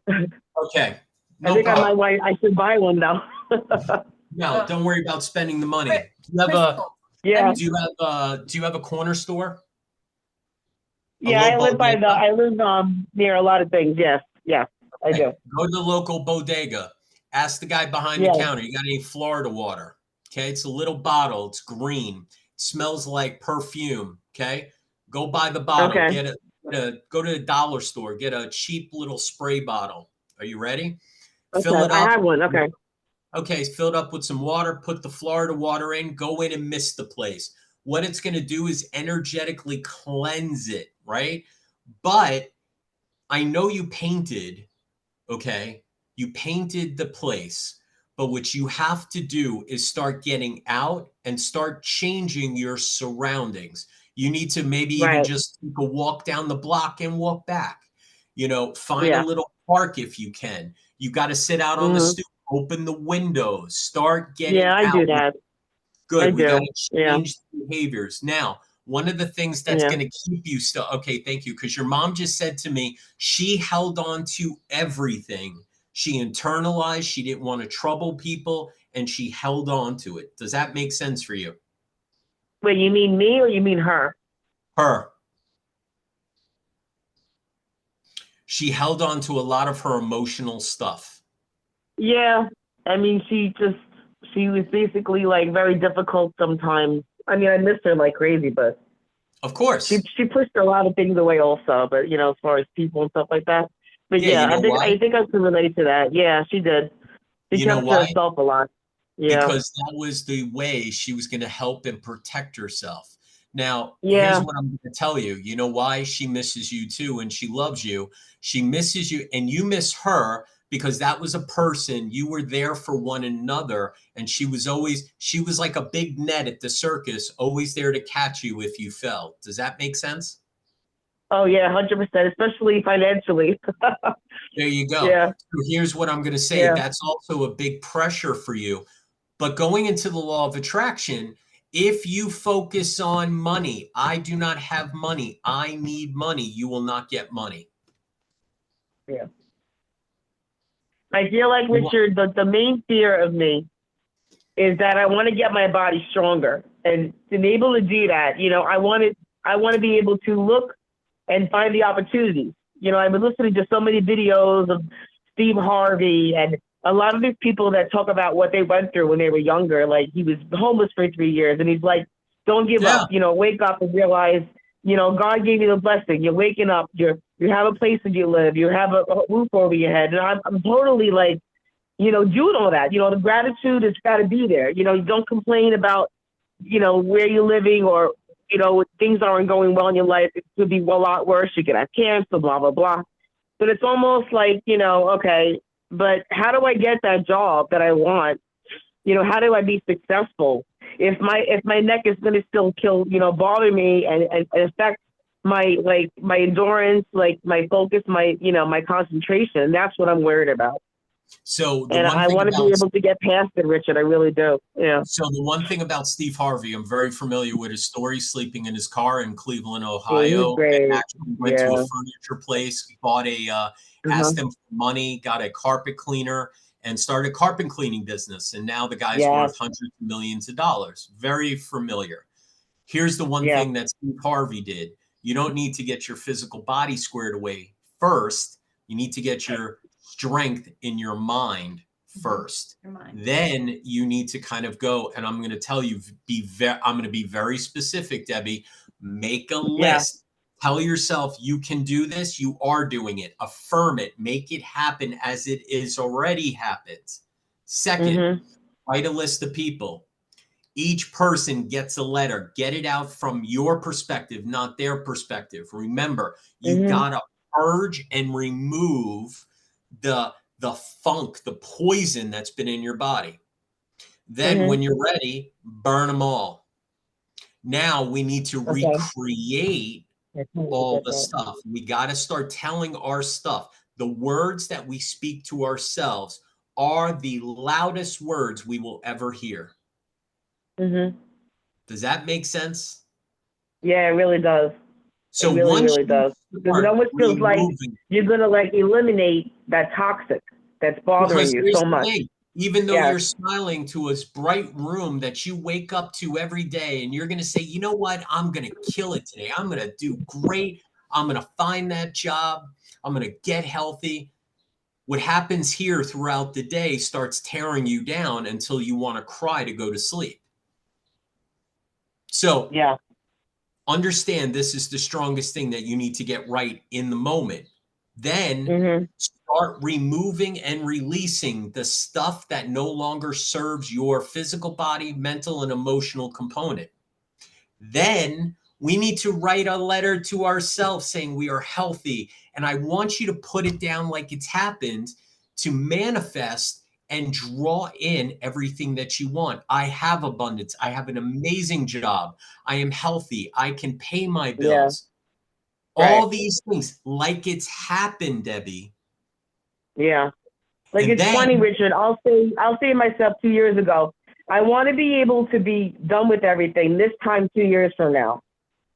Okay, I no think problem. I should buy one though. No, don't worry about spending the money. Do you have a Crystal. Yeah. do you have a corner store? A Yeah, little bodega? I live near a lot of things. Yes. Yes, I Okay. do. Go to the local bodega. Ask the guy behind the Yeah. counter, you got any Florida water? Okay, it's a little bottle. It's green. It smells like perfume. Okay, go buy the bottle. Okay. Go to the dollar store. Get a cheap little spray bottle. Are you ready? Fill Okay. it I up. have one. Okay. Okay, fill it up with some water. Put the Florida water in. Go in and mist the place. What it's going to do is energetically cleanse it, right? But I know you painted, okay? You painted the place, but what you have to do is start getting out and start changing your surroundings. You need to maybe even Right. just take a walk down the block and walk back. You know, find a Yeah. little park if you can. You got to sit out on the Hmm. stoop, open the windows, start getting Yeah, I out. do that. I Good. We got do. to Yeah. change the behaviors. Now, one of the things that's Yeah. going to keep you still, okay, thank you. Because your mom just said to me, she held on to everything. She internalized, she didn't want to trouble people, and she held on to it. Does that make sense for you? Wait, you mean me or you mean her? Her. She held on to a lot of her emotional stuff. Yeah. I mean, she was basically like very difficult sometimes. I mean, I miss her like crazy, but Of course. she pushed a lot of things away also, but as far as people and stuff like that. But Yeah, yeah, you know why? I think I can relate to that. Yeah, she did. She You know kept to why? herself a lot. Yeah. Because that was the way she was going to help and protect herself. Now, here's Yeah. what I'm going to tell you. You know why she misses you too, and she loves you. She misses you, and you miss her because that was a person you were there for one another. And she was like a big net at the circus, always there to catch you if you fell. Does that make sense? Oh yeah, 100%, especially financially. There you go. Yeah. So here's what I'm going to say. Yeah. That's also a big pressure for you. But going into the law of attraction, if you focus on money, I do not have money, I need money, you will not get money. Yeah. I feel like, You want- Richard, the main fear of me is that I want to get my body stronger. And to be able to do that, I want to be able to look and find the opportunities. I've been listening to so many videos of Steve Harvey and a lot of these people that talk about what they went through when they were younger. Like he was homeless for 3 years and he's like, don't give Yeah. up, wake up and realize, God gave you the blessing. You're waking up, you have a place that you live, you have a roof over your head. And I'm totally like, doing all that. The gratitude has got to be there. You don't complain about, where you're living or, things aren't going well in your life. It could be a lot worse. You could have cancer, blah, blah, blah. But it's almost like, okay, but how do I get that job that I want? How do I be successful? If my neck is going to still bother me and affect my endurance, like my focus, my concentration, that's what I'm worried about. So the And one I thing want to be about able to get past it, Richard. I really do. Yeah. so the one thing about Steve Harvey, I'm very familiar with his story, sleeping in his car in Cleveland, Yeah, he's Ohio, and great. actually went to a Yeah. furniture place, bought Uh-huh. asked them for money, got a carpet cleaner, and started a carpet cleaning business. And now the guy's Yes. worth hundreds of millions of dollars. Very familiar. Here's the one Yeah. thing that Steve Harvey did. You don't need to get your physical body squared away first. You need to get your strength in your mind first. Your mind. Then you need to kind of go, and I'm going to tell you, I'm going to be very specific, Debbie. Make a Yeah. list. Tell yourself you can do this. You are doing it. Affirm it. Make it happen as it is already happened. Second, Mhm. write a list of people. Each person gets a letter. Get it out from your perspective, not their perspective. Remember, you Mhm. gotta purge and remove the funk, the poison that's been in your body. Then, Mhm. when you're ready, burn them all. Now we need to Okay. recreate I totally all get the that. stuff. We got to start telling our stuff. The words that we speak to ourselves are the loudest words we will ever hear. Mm-hmm. Does that make sense? Yeah, it really does. So It really, once really you does. Because it start almost feels like removing, you're gonna like eliminate that toxic that's bothering because you here's so the much. thing, even though Yes. you're smiling to a bright room that you wake up to every day and you're going to say, you know what, I'm going to kill it today. I'm going to do great. I'm going to find that job. I'm going to get healthy. What happens here throughout the day starts tearing you down until you want to cry to go to sleep. So Yeah. understand this is the strongest thing that you need to get right in the moment. Then Mm-hmm. start removing and releasing the stuff that no longer serves your physical body, mental, and emotional component. Then we need to write a letter to ourselves saying we are healthy. And I want you to put it down like it's happened to manifest and draw in everything that you want. I have abundance. I have an amazing job. I am healthy. I can pay my Yeah. bills. Right. All these things like it's happened, Debbie. Yeah. Like And it's then funny, Richard. I'll say to myself 2 years ago, I want to be able to be done with everything this time 2 years from now.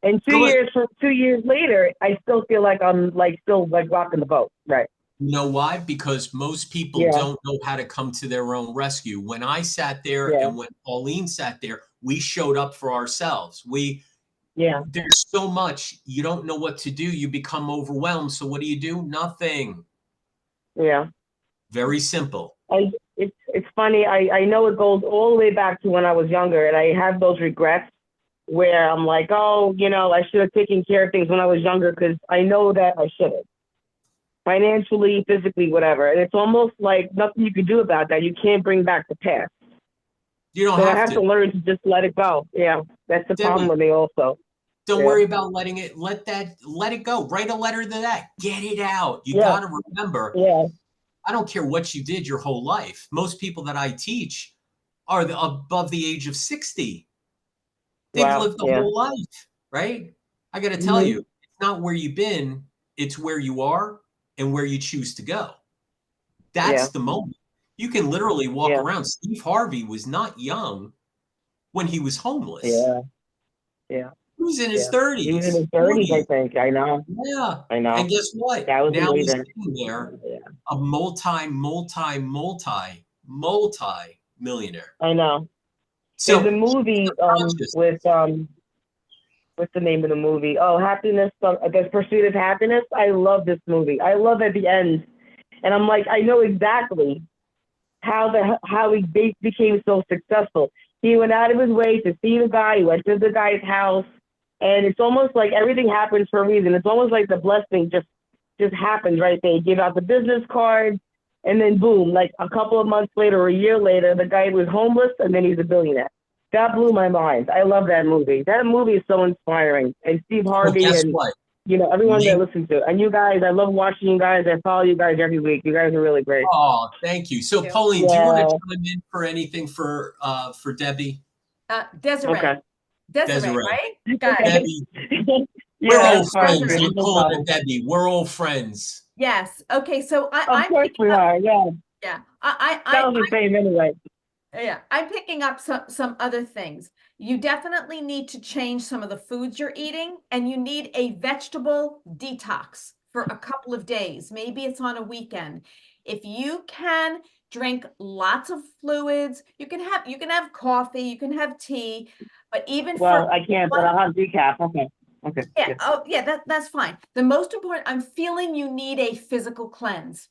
And good. 2 years later, I still feel like I'm like still like rocking the boat. Right. You know why? Because most people Yeah. don't know how to come to their own rescue. When I sat there Yeah. and when Pauline sat there, we showed up for ourselves. Yeah. There's so much you don't know what to do. You become overwhelmed. So what do? Nothing. Yeah. Very simple. It's funny. I know it goes all the way back to when I was younger, and I have those regrets where I'm like, oh, I should have taken care of things when I was younger because I know that I should have. Financially, physically, whatever. And it's almost like nothing you can do about that. You can't bring back the past. You don't So I have have to to. learn to just let it go. Yeah, that's the problem Debbie, with me also. don't Yeah, worry about letting it. Let it go. Write a letter to that. Get it out. You yeah, got to remember, yeah. I don't care what you did your whole life. Most people that I teach are above the age of 60. They've Wow, lived the yeah. whole life, right? I got to tell Hmm. you, it's not where you've been, it's where you are and where you choose to go. Yeah, That's the moment. You can literally walk yeah, around. Steve Harvey was not young when he was homeless. yeah, yeah, He was in his yeah. He was in 30s, his 30s, I 40s. think. I know, Yeah. I know. And guess what? That was Now he's amazing. sitting there, Yeah, a multi millionaire. I know. There's a So movie subconscious. with what's the name of the movie? Oh, Happiness, The Pursuit of Happiness. I love this movie. I love at the end, and I'm like, I know exactly how he became so successful. He went out of his way to see the guy. He went to the guy's house, and it's almost like everything happens for a reason. It's almost like the blessing just happened right there. He gave out the business card, and then boom, like a couple of months later or a year later, the guy was homeless, and then he's a billionaire. That blew my mind. I love that movie. That movie is so inspiring. And Steve Well, Harvey guess and what? everyone that Make listens to it. And you guys, I love watching you guys. I follow you guys every week. You guys are really great. Oh, thank you. So, Yeah. Pauline, do you want to Yeah. chime in for anything for Debbie? Desiree. Okay. Desiree, Desiree. right? Got it. Debbie, we're Yeah, old that's fine. friends. Desiree. I'm No calling her problem. Debbie. We're old friends. Yes. Okay. So Of I'm course picking we up. are. Yeah. Yeah. That was the same anyway. Yeah. I'm picking up some other things. You definitely need to change some of the foods you're eating, and you need a vegetable detox for a couple of days. Maybe it's on a weekend. If you can drink lots of fluids, you can have coffee, you can have tea, but even for Well, I can't, but one. I'll have decaf. Okay. Okay. Yeah, Yeah. oh yeah, that's fine. The most important, I'm feeling you need a physical cleanse.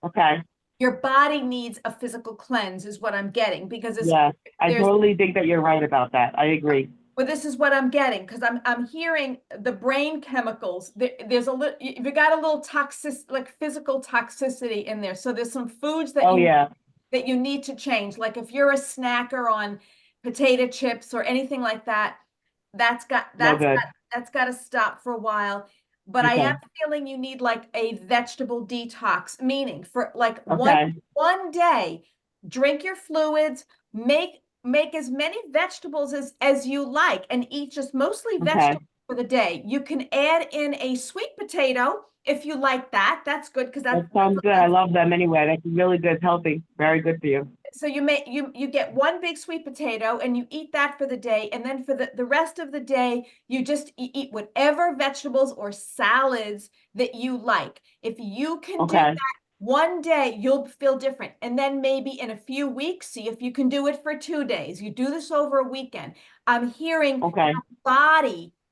Okay. Your body needs a physical cleanse, is what I'm getting, because Yeah. I there's totally think that you're right about that. I agree. well, this is what I'm getting, because I'm hearing the brain chemicals. There's a little, you got a little like physical toxicity in there. So there's some foods Oh, yeah. that you need to change. Like if you're a snacker on potato chips or anything like that, that's got No that's good. got that's got to stop for a while. But I am Okay. feeling you need like a vegetable detox, meaning for like Okay. one day, drink your fluids, make as many vegetables as you like, and eat just mostly Okay. vegetables for the day. You can add in a sweet potato if you like that, that's good because That sounds good. I love them anyway. That's really good. It's healthy. Very good for you. so you get one big sweet potato and you eat that for the day, and then for the rest of the day you just eat whatever vegetables or salads that you like. If you can do Okay. that one day, you'll feel different, and then maybe in a few weeks, see if you can do it for 2 days. You do this over a weekend. I'm hearing Okay.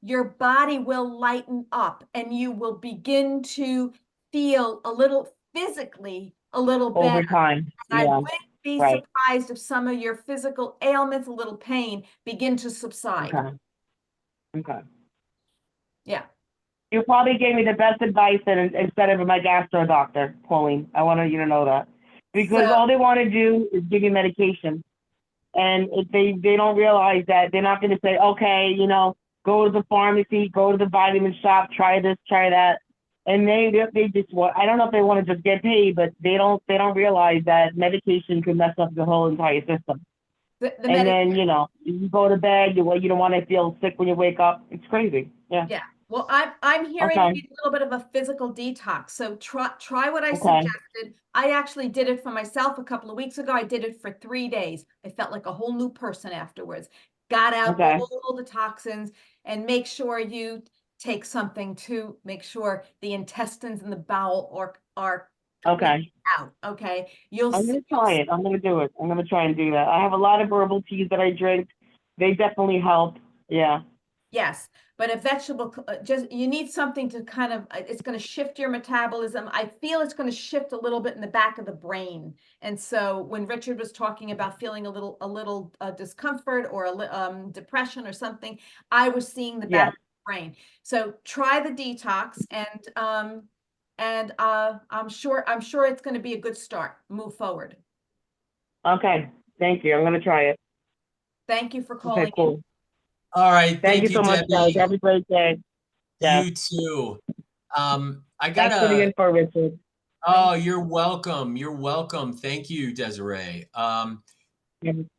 your body will lighten up and you will begin to feel a little physically a little Over better. time. And I Yeah. wouldn't be Right. surprised if some of your physical ailments, a little pain, begin to subside. Okay. Okay. Yeah. You probably gave me the best advice instead of my gastro doctor, Pauline. I wanted you to know that. Because So all they want to do is give you medication. And if they don't realize that, they're not going to say, okay, you know, go to the pharmacy, go to the vitamin shop, try this, try that. And they just want, I don't know if they want to just get paid, but they don't realize that medication can mess up the whole entire system. the And then, you know, you go to bed, you don't want to feel sick when you wake up. It's crazy. Yeah. Yeah. Well, I'm hearing you Okay. need a little bit of a physical detox. So try what I Okay. suggested. I actually did it for myself a couple of weeks ago. I did it for 3 days. I felt like a whole new person afterwards. Got out Okay. all the toxins, and make sure you take something to make sure the intestines and the bowel are clean Okay. out. Okay. You'll I'm see. going to try it. I'm going to do it. I'm going to try and do that. I have a lot of herbal teas that I drink. They definitely help. Yeah. Yes, but a vegetable, just you need something to kind of, it's going to shift your metabolism. I feel it's going to shift a little bit in the back of the brain. And so when Richard was talking about feeling a little discomfort or depression or something, I was seeing the back Yeah. of the brain. So try the detox, and I'm sure it's going to be a good start. Move forward. Okay. Thank you. I'm going to try it. Thank you for Okay, calling in. cool. All right. Thank Thank you you, so much, guys. Debbie. Have a great day. Yeah. You too. I Thanks for the gotta, info, Richard. oh, you're welcome. You're welcome. Thank you, Desiree. Mhm.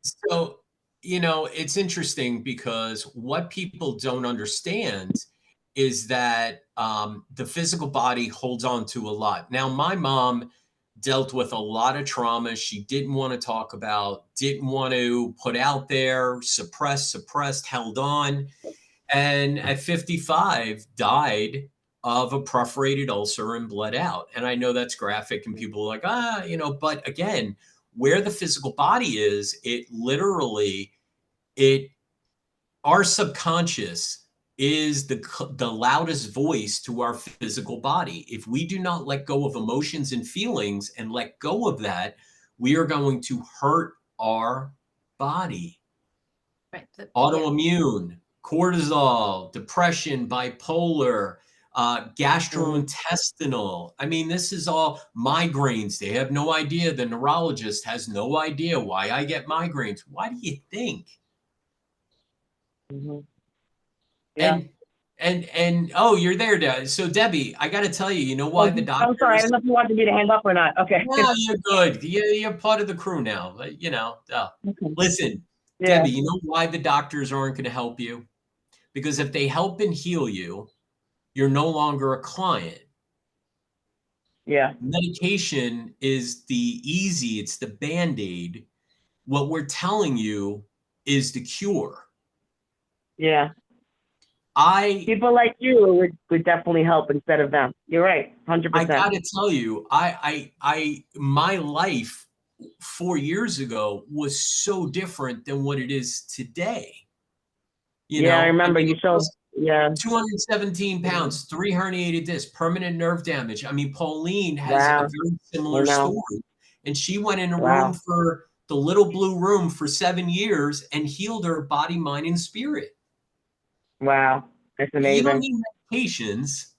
So, you know, it's interesting because what people don't understand is that the physical body holds on to a lot. Now, my mom dealt with a lot of trauma she didn't want to talk about, didn't want to put out there, suppressed, held on. And at 55, died of a perforated ulcer and bled out. And I know that's graphic and people are like, you know, but again, where the physical body is, it literally, it, our subconscious is the loudest voice to our physical body. If we do not let go of emotions and feelings and let go of that, we are going to hurt our body. Right. Yeah. Autoimmune, cortisol, depression, bipolar, Mhm. gastrointestinal. I mean, this is all migraines. They have no idea. The neurologist has no idea why I get migraines. Why do you think? Mhm. Yeah. And oh, you're there, Deb. So Debbie, I got to tell you, you know Oh, why the I'm sorry. I doctors? don't know if you wanted me to hang up or not. Okay. No, you're good. You're part of the crew now. You know. Okay. Listen, Yeah. Debbie, you know why the doctors aren't going to help you? Because if they help and heal you, you're no longer a client. Yeah. Medication is the easy, it's the band-aid. What we're telling you is the cure. Yeah. I People like you would definitely help instead of them. You're right. I 100%. gotta tell you, my life 4 years ago was so different than what it is today. You Yeah, I know, I remember mean, you showed. Yeah. 217 Mhm. pounds, 3 herniated discs, permanent nerve damage. I mean, Pauline has a Wow. very I similar know. story. And she went in a room Wow. for the little blue room for 7 years and healed her body, mind, and spirit. Wow. That's You don't amazing. need medications.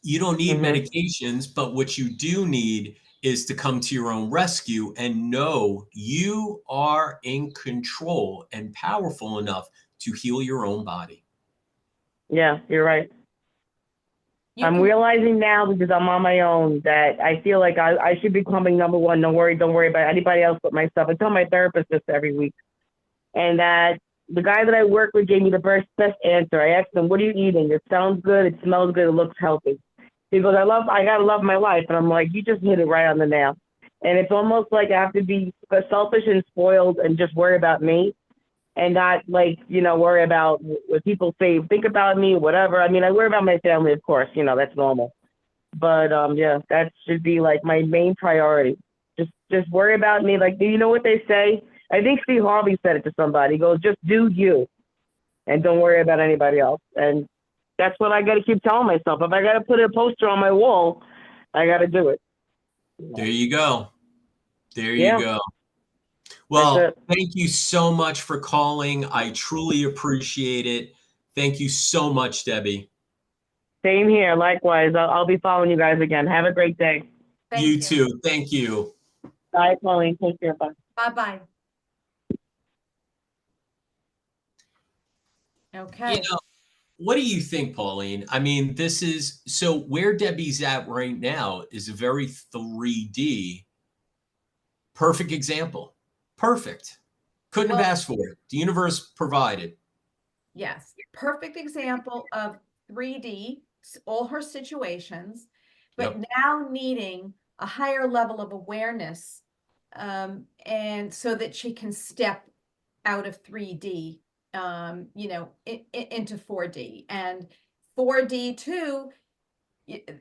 You don't need Mhm. medications, but what you do need is to come to your own rescue and know you are in control and powerful enough to heal your own body. Yeah, you're right. You I'm can. realizing now because I'm on my own that I feel like I should be becoming number one. Don't worry about anybody else but myself. I tell my therapist this every week. And that the guy that I work with gave me the best answer. I asked him, what are you eating? It sounds good. It smells good. It looks healthy. He goes, I gotta love my life. And I'm like, you just hit it right on the nail. And it's almost like I have to be selfish and spoiled and just worry about me and not like, worry about what people say, think about me, whatever. I mean, I worry about my family, of course, that's normal. But yeah, that should be like my main priority. Just worry about me. Like, do you know what they say? I think Steve Harvey said it to somebody. He goes, just do you and don't worry about anybody else. And that's what I got to keep telling myself. If I got to put a poster on my wall, I got to do it. There you go. There you Yeah, go. that's Well, it. thank you so much for calling. I truly appreciate it. Thank you so much, Debbie. Same here. Likewise. I'll be following you guys again. Have a great day. Thank You you. too. Thank you. Bye, Pauline. Take care. Bye. Bye-bye. You Okay. know, what do you think, Pauline? I mean, this is so where Debbie's at right now is a very 3D perfect example. Perfect. Couldn't have Well, asked for it. The universe provided. yes, perfect example of 3D, all her situations, but Yep. now needing a higher level of awareness, and so that she can step out of 3D, into 4D. And 4D too,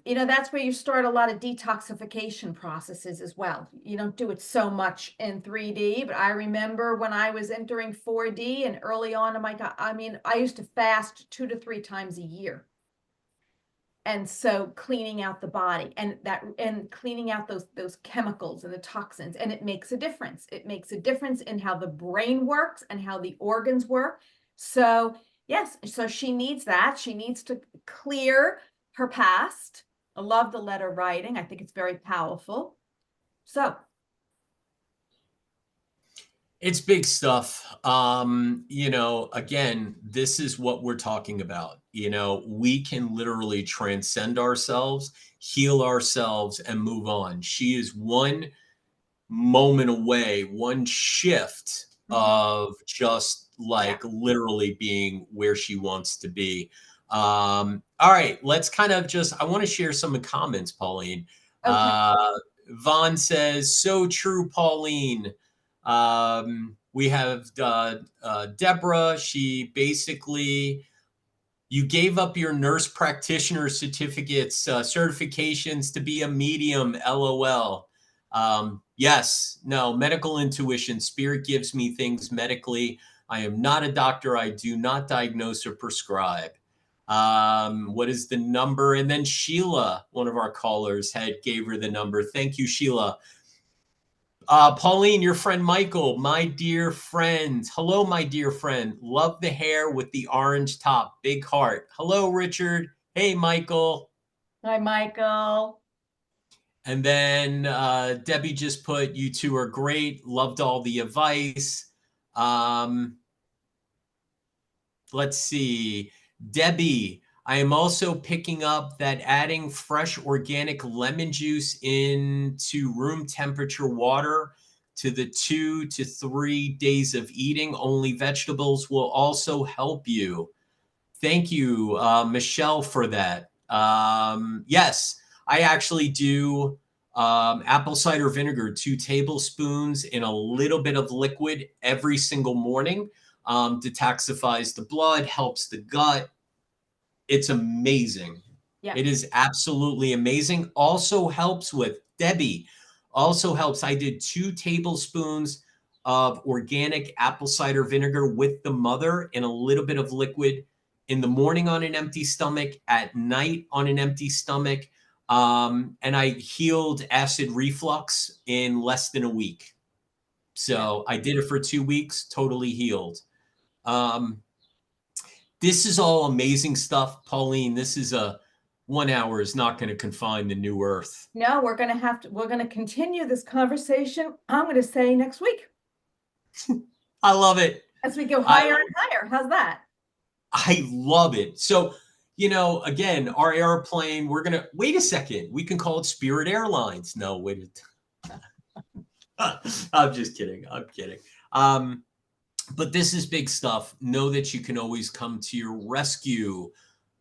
that's where you start a lot of detoxification processes as well. You don't do it so much in 3D, but I remember when I was entering 4D and early on in I used to fast 2 to 3 times a year. And so cleaning out the body and cleaning out those chemicals and the toxins, and it makes a difference. It makes a difference in how the brain works and how the organs work. So yes, so she needs that. She needs to clear her past. I love the letter writing. I think it's very powerful. So It's big stuff. Again, this is what we're talking about. We can literally transcend ourselves, heal ourselves, and move on. She is one moment away, one shift of just like literally being where she wants to be. All right, let's kind of I want to share some comments, Pauline. okay. Vaughn says, so true, Pauline. We have Deborah. She basically, you gave up your nurse practitioner certificates, certifications to be a medium, LOL. Yes, no, medical intuition. Spirit gives me things medically. I am not a doctor. I do not diagnose or prescribe. What is the number? And then Sheila, one of our callers, gave her the number. Thank you, Sheila. Pauline, your friend Michael, my dear friend. Hello, my dear friend. Love the hair with the orange top. Big heart. Hello, Richard. Hey, Michael. Hi, Michael. And then Debbie just put, you two are great. Loved all the advice. Let's see. Debbie, I am also picking up that adding fresh organic lemon juice into room temperature water to the 2 to 3 days of eating only vegetables will also help you. Thank you, Michelle, for that. Yes, I actually do apple cider vinegar, 2 tablespoons in a little bit of liquid every single morning. Detoxifies the blood, helps the gut. It's amazing. Yeah. It is absolutely amazing. Also helps with Debbie. Also helps. I did 2 tablespoons of organic apple cider vinegar with the mother in a little bit of liquid in the morning on an empty stomach, at night on an empty stomach. And I healed acid reflux in less than a week. So I did it for 2 weeks, totally healed. This is all amazing stuff, Pauline. This is 1 hour is not going to confine the new earth. No, we're going to continue this conversation. I'm going to say next week I love it. as we go higher and higher. How's that? I love it. So, again, our airplane, we're going to wait a second. We can call it Spirit Airlines. No, wait. I'm just kidding. I'm kidding. But this is big stuff. Know that you can always come to your rescue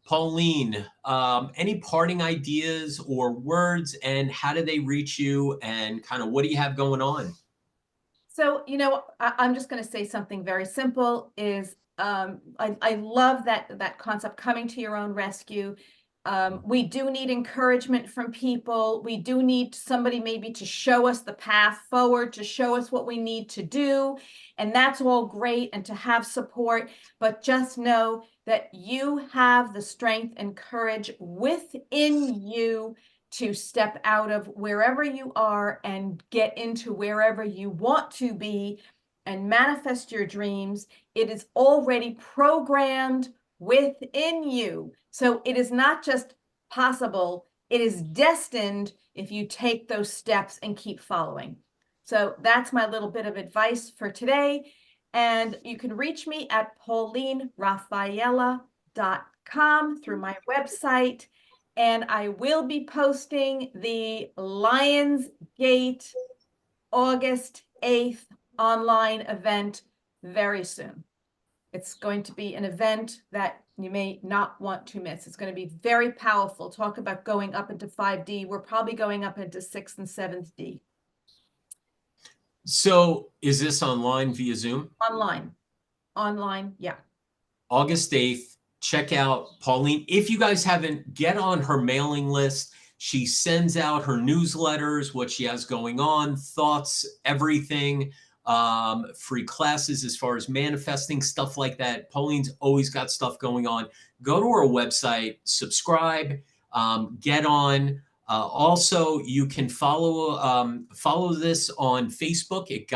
Pauline, any parting ideas or words, and how do they reach you, and kind of what do you have going on? So, I'm just going to say something very simple is I love that concept, coming to your own rescue. We do need encouragement from people. We do need somebody maybe to show us the path forward, to show us what we need to do. And that's all great, and to have support. But just know that you have the strength and courage within you to step out of wherever you are and get into wherever you want to be and manifest your dreams. It is already programmed within you. So it is not just possible, it is destined if you take those steps and keep following. So that's my little bit of advice for today. And you can reach me at paulineraffaella.com through my website. And I will be posting the Lionsgate August 8th online event very soon. It's going to be an event that you may not want to miss. It's going to be very powerful. Talk about going up into 5D. We're probably going up into 6th and 7th D. So is this online via Zoom? Online, yeah. August 8th. Check out Pauline. If you guys haven't, get on her mailing list. She sends out her newsletters, what she has going on, thoughts, everything, free classes as far as manifesting, stuff like that. Pauline's always got stuff going on. Go to her website, subscribe, get on. Also, you can follow this on Facebook at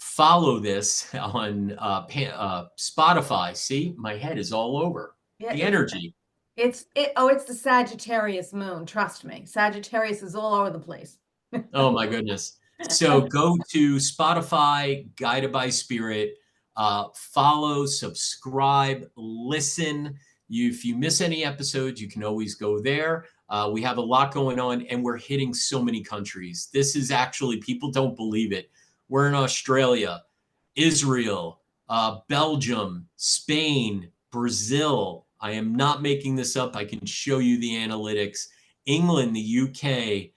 follow this on Spotify. See, my head is all over Yeah, the energy. It's the Sagittarius moon. Trust me. Sagittarius is all over the place. Oh my goodness. So go to Spotify, Guided by Spirit, follow, subscribe, listen. If you miss any episodes, you can always go there. We have a lot going on, and we're hitting so many countries. This is actually, people don't believe it. We're in Australia, Israel, Belgium, Spain, Brazil. I am not making this up. I can show you the analytics. England, the UK,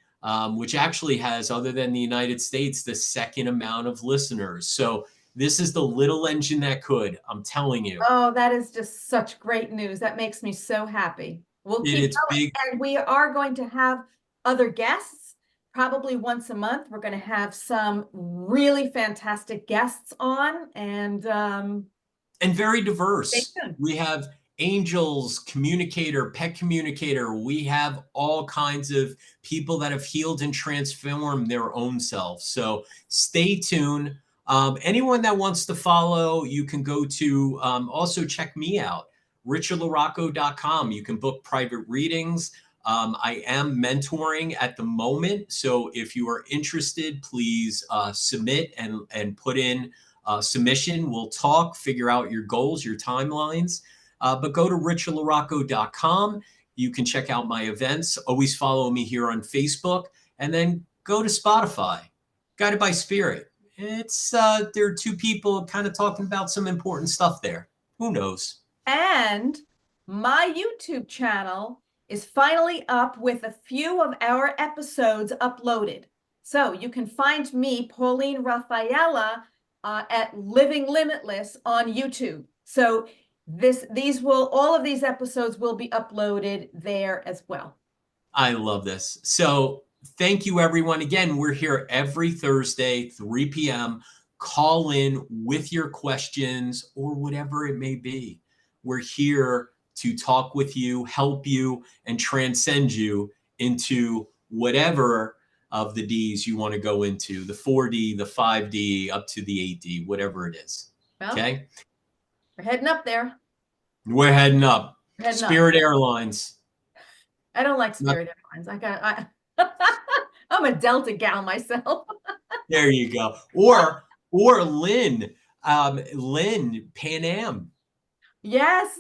which actually has, other than the United States, the second amount of listeners. So this is the little engine that could. I'm telling you. Oh, that is just such great news. That makes me so happy. We'll keep It's going. big. And we are going to have other guests, probably once a month. We're going to have some really fantastic guests on, and very stay diverse. tuned. We have angels, communicator, pet communicator. We have all kinds of people that have healed and transformed their own selves. So stay tuned. Anyone that wants to follow, you can go to also check me out, richardlarocco.com. You can book private readings. I am mentoring at the moment. So if you are interested, please submit and put in submission. We'll talk, figure out your goals, your timelines. But go to richardlarocco.com. You can check out my events. Always follow me here on Facebook, and then go to Spotify, Guided by Spirit. It's there are two people kind of talking about some important stuff there. Who knows? And my YouTube channel is finally up with a few of our episodes uploaded. So you can find me, Pauline Raffaella, at Living Limitless on YouTube. So all of these episodes will be uploaded there as well. I love this. So thank you, everyone. Again, we're here every Thursday, 3 p.m. Call in with your questions or whatever it may be. We're here to talk with you, help you, and transcend you into whatever of the Ds you want to go into, the 4D, the 5D, up to the 8D, whatever it is. Well, okay? We're heading up there. We're heading up. We're heading Spirit up. Airlines. I don't like Spirit Airlines. I'm a Delta gal myself. There you go. Or Lynn, Pan Am. Yes.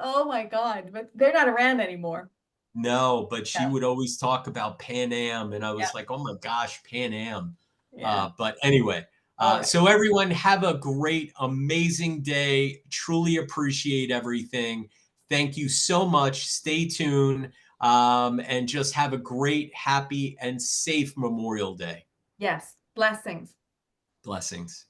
Oh my God. But they're not around anymore. No, but she Yeah. would always talk about Pan Am, and I was Yeah. like, oh my gosh, Pan Am. Yeah. But anyway, Right. so everyone have a great, amazing day. Truly appreciate everything. Thank you so much. Stay tuned, and just have a great, happy, and safe Memorial Day. Yes. Blessings. Blessings.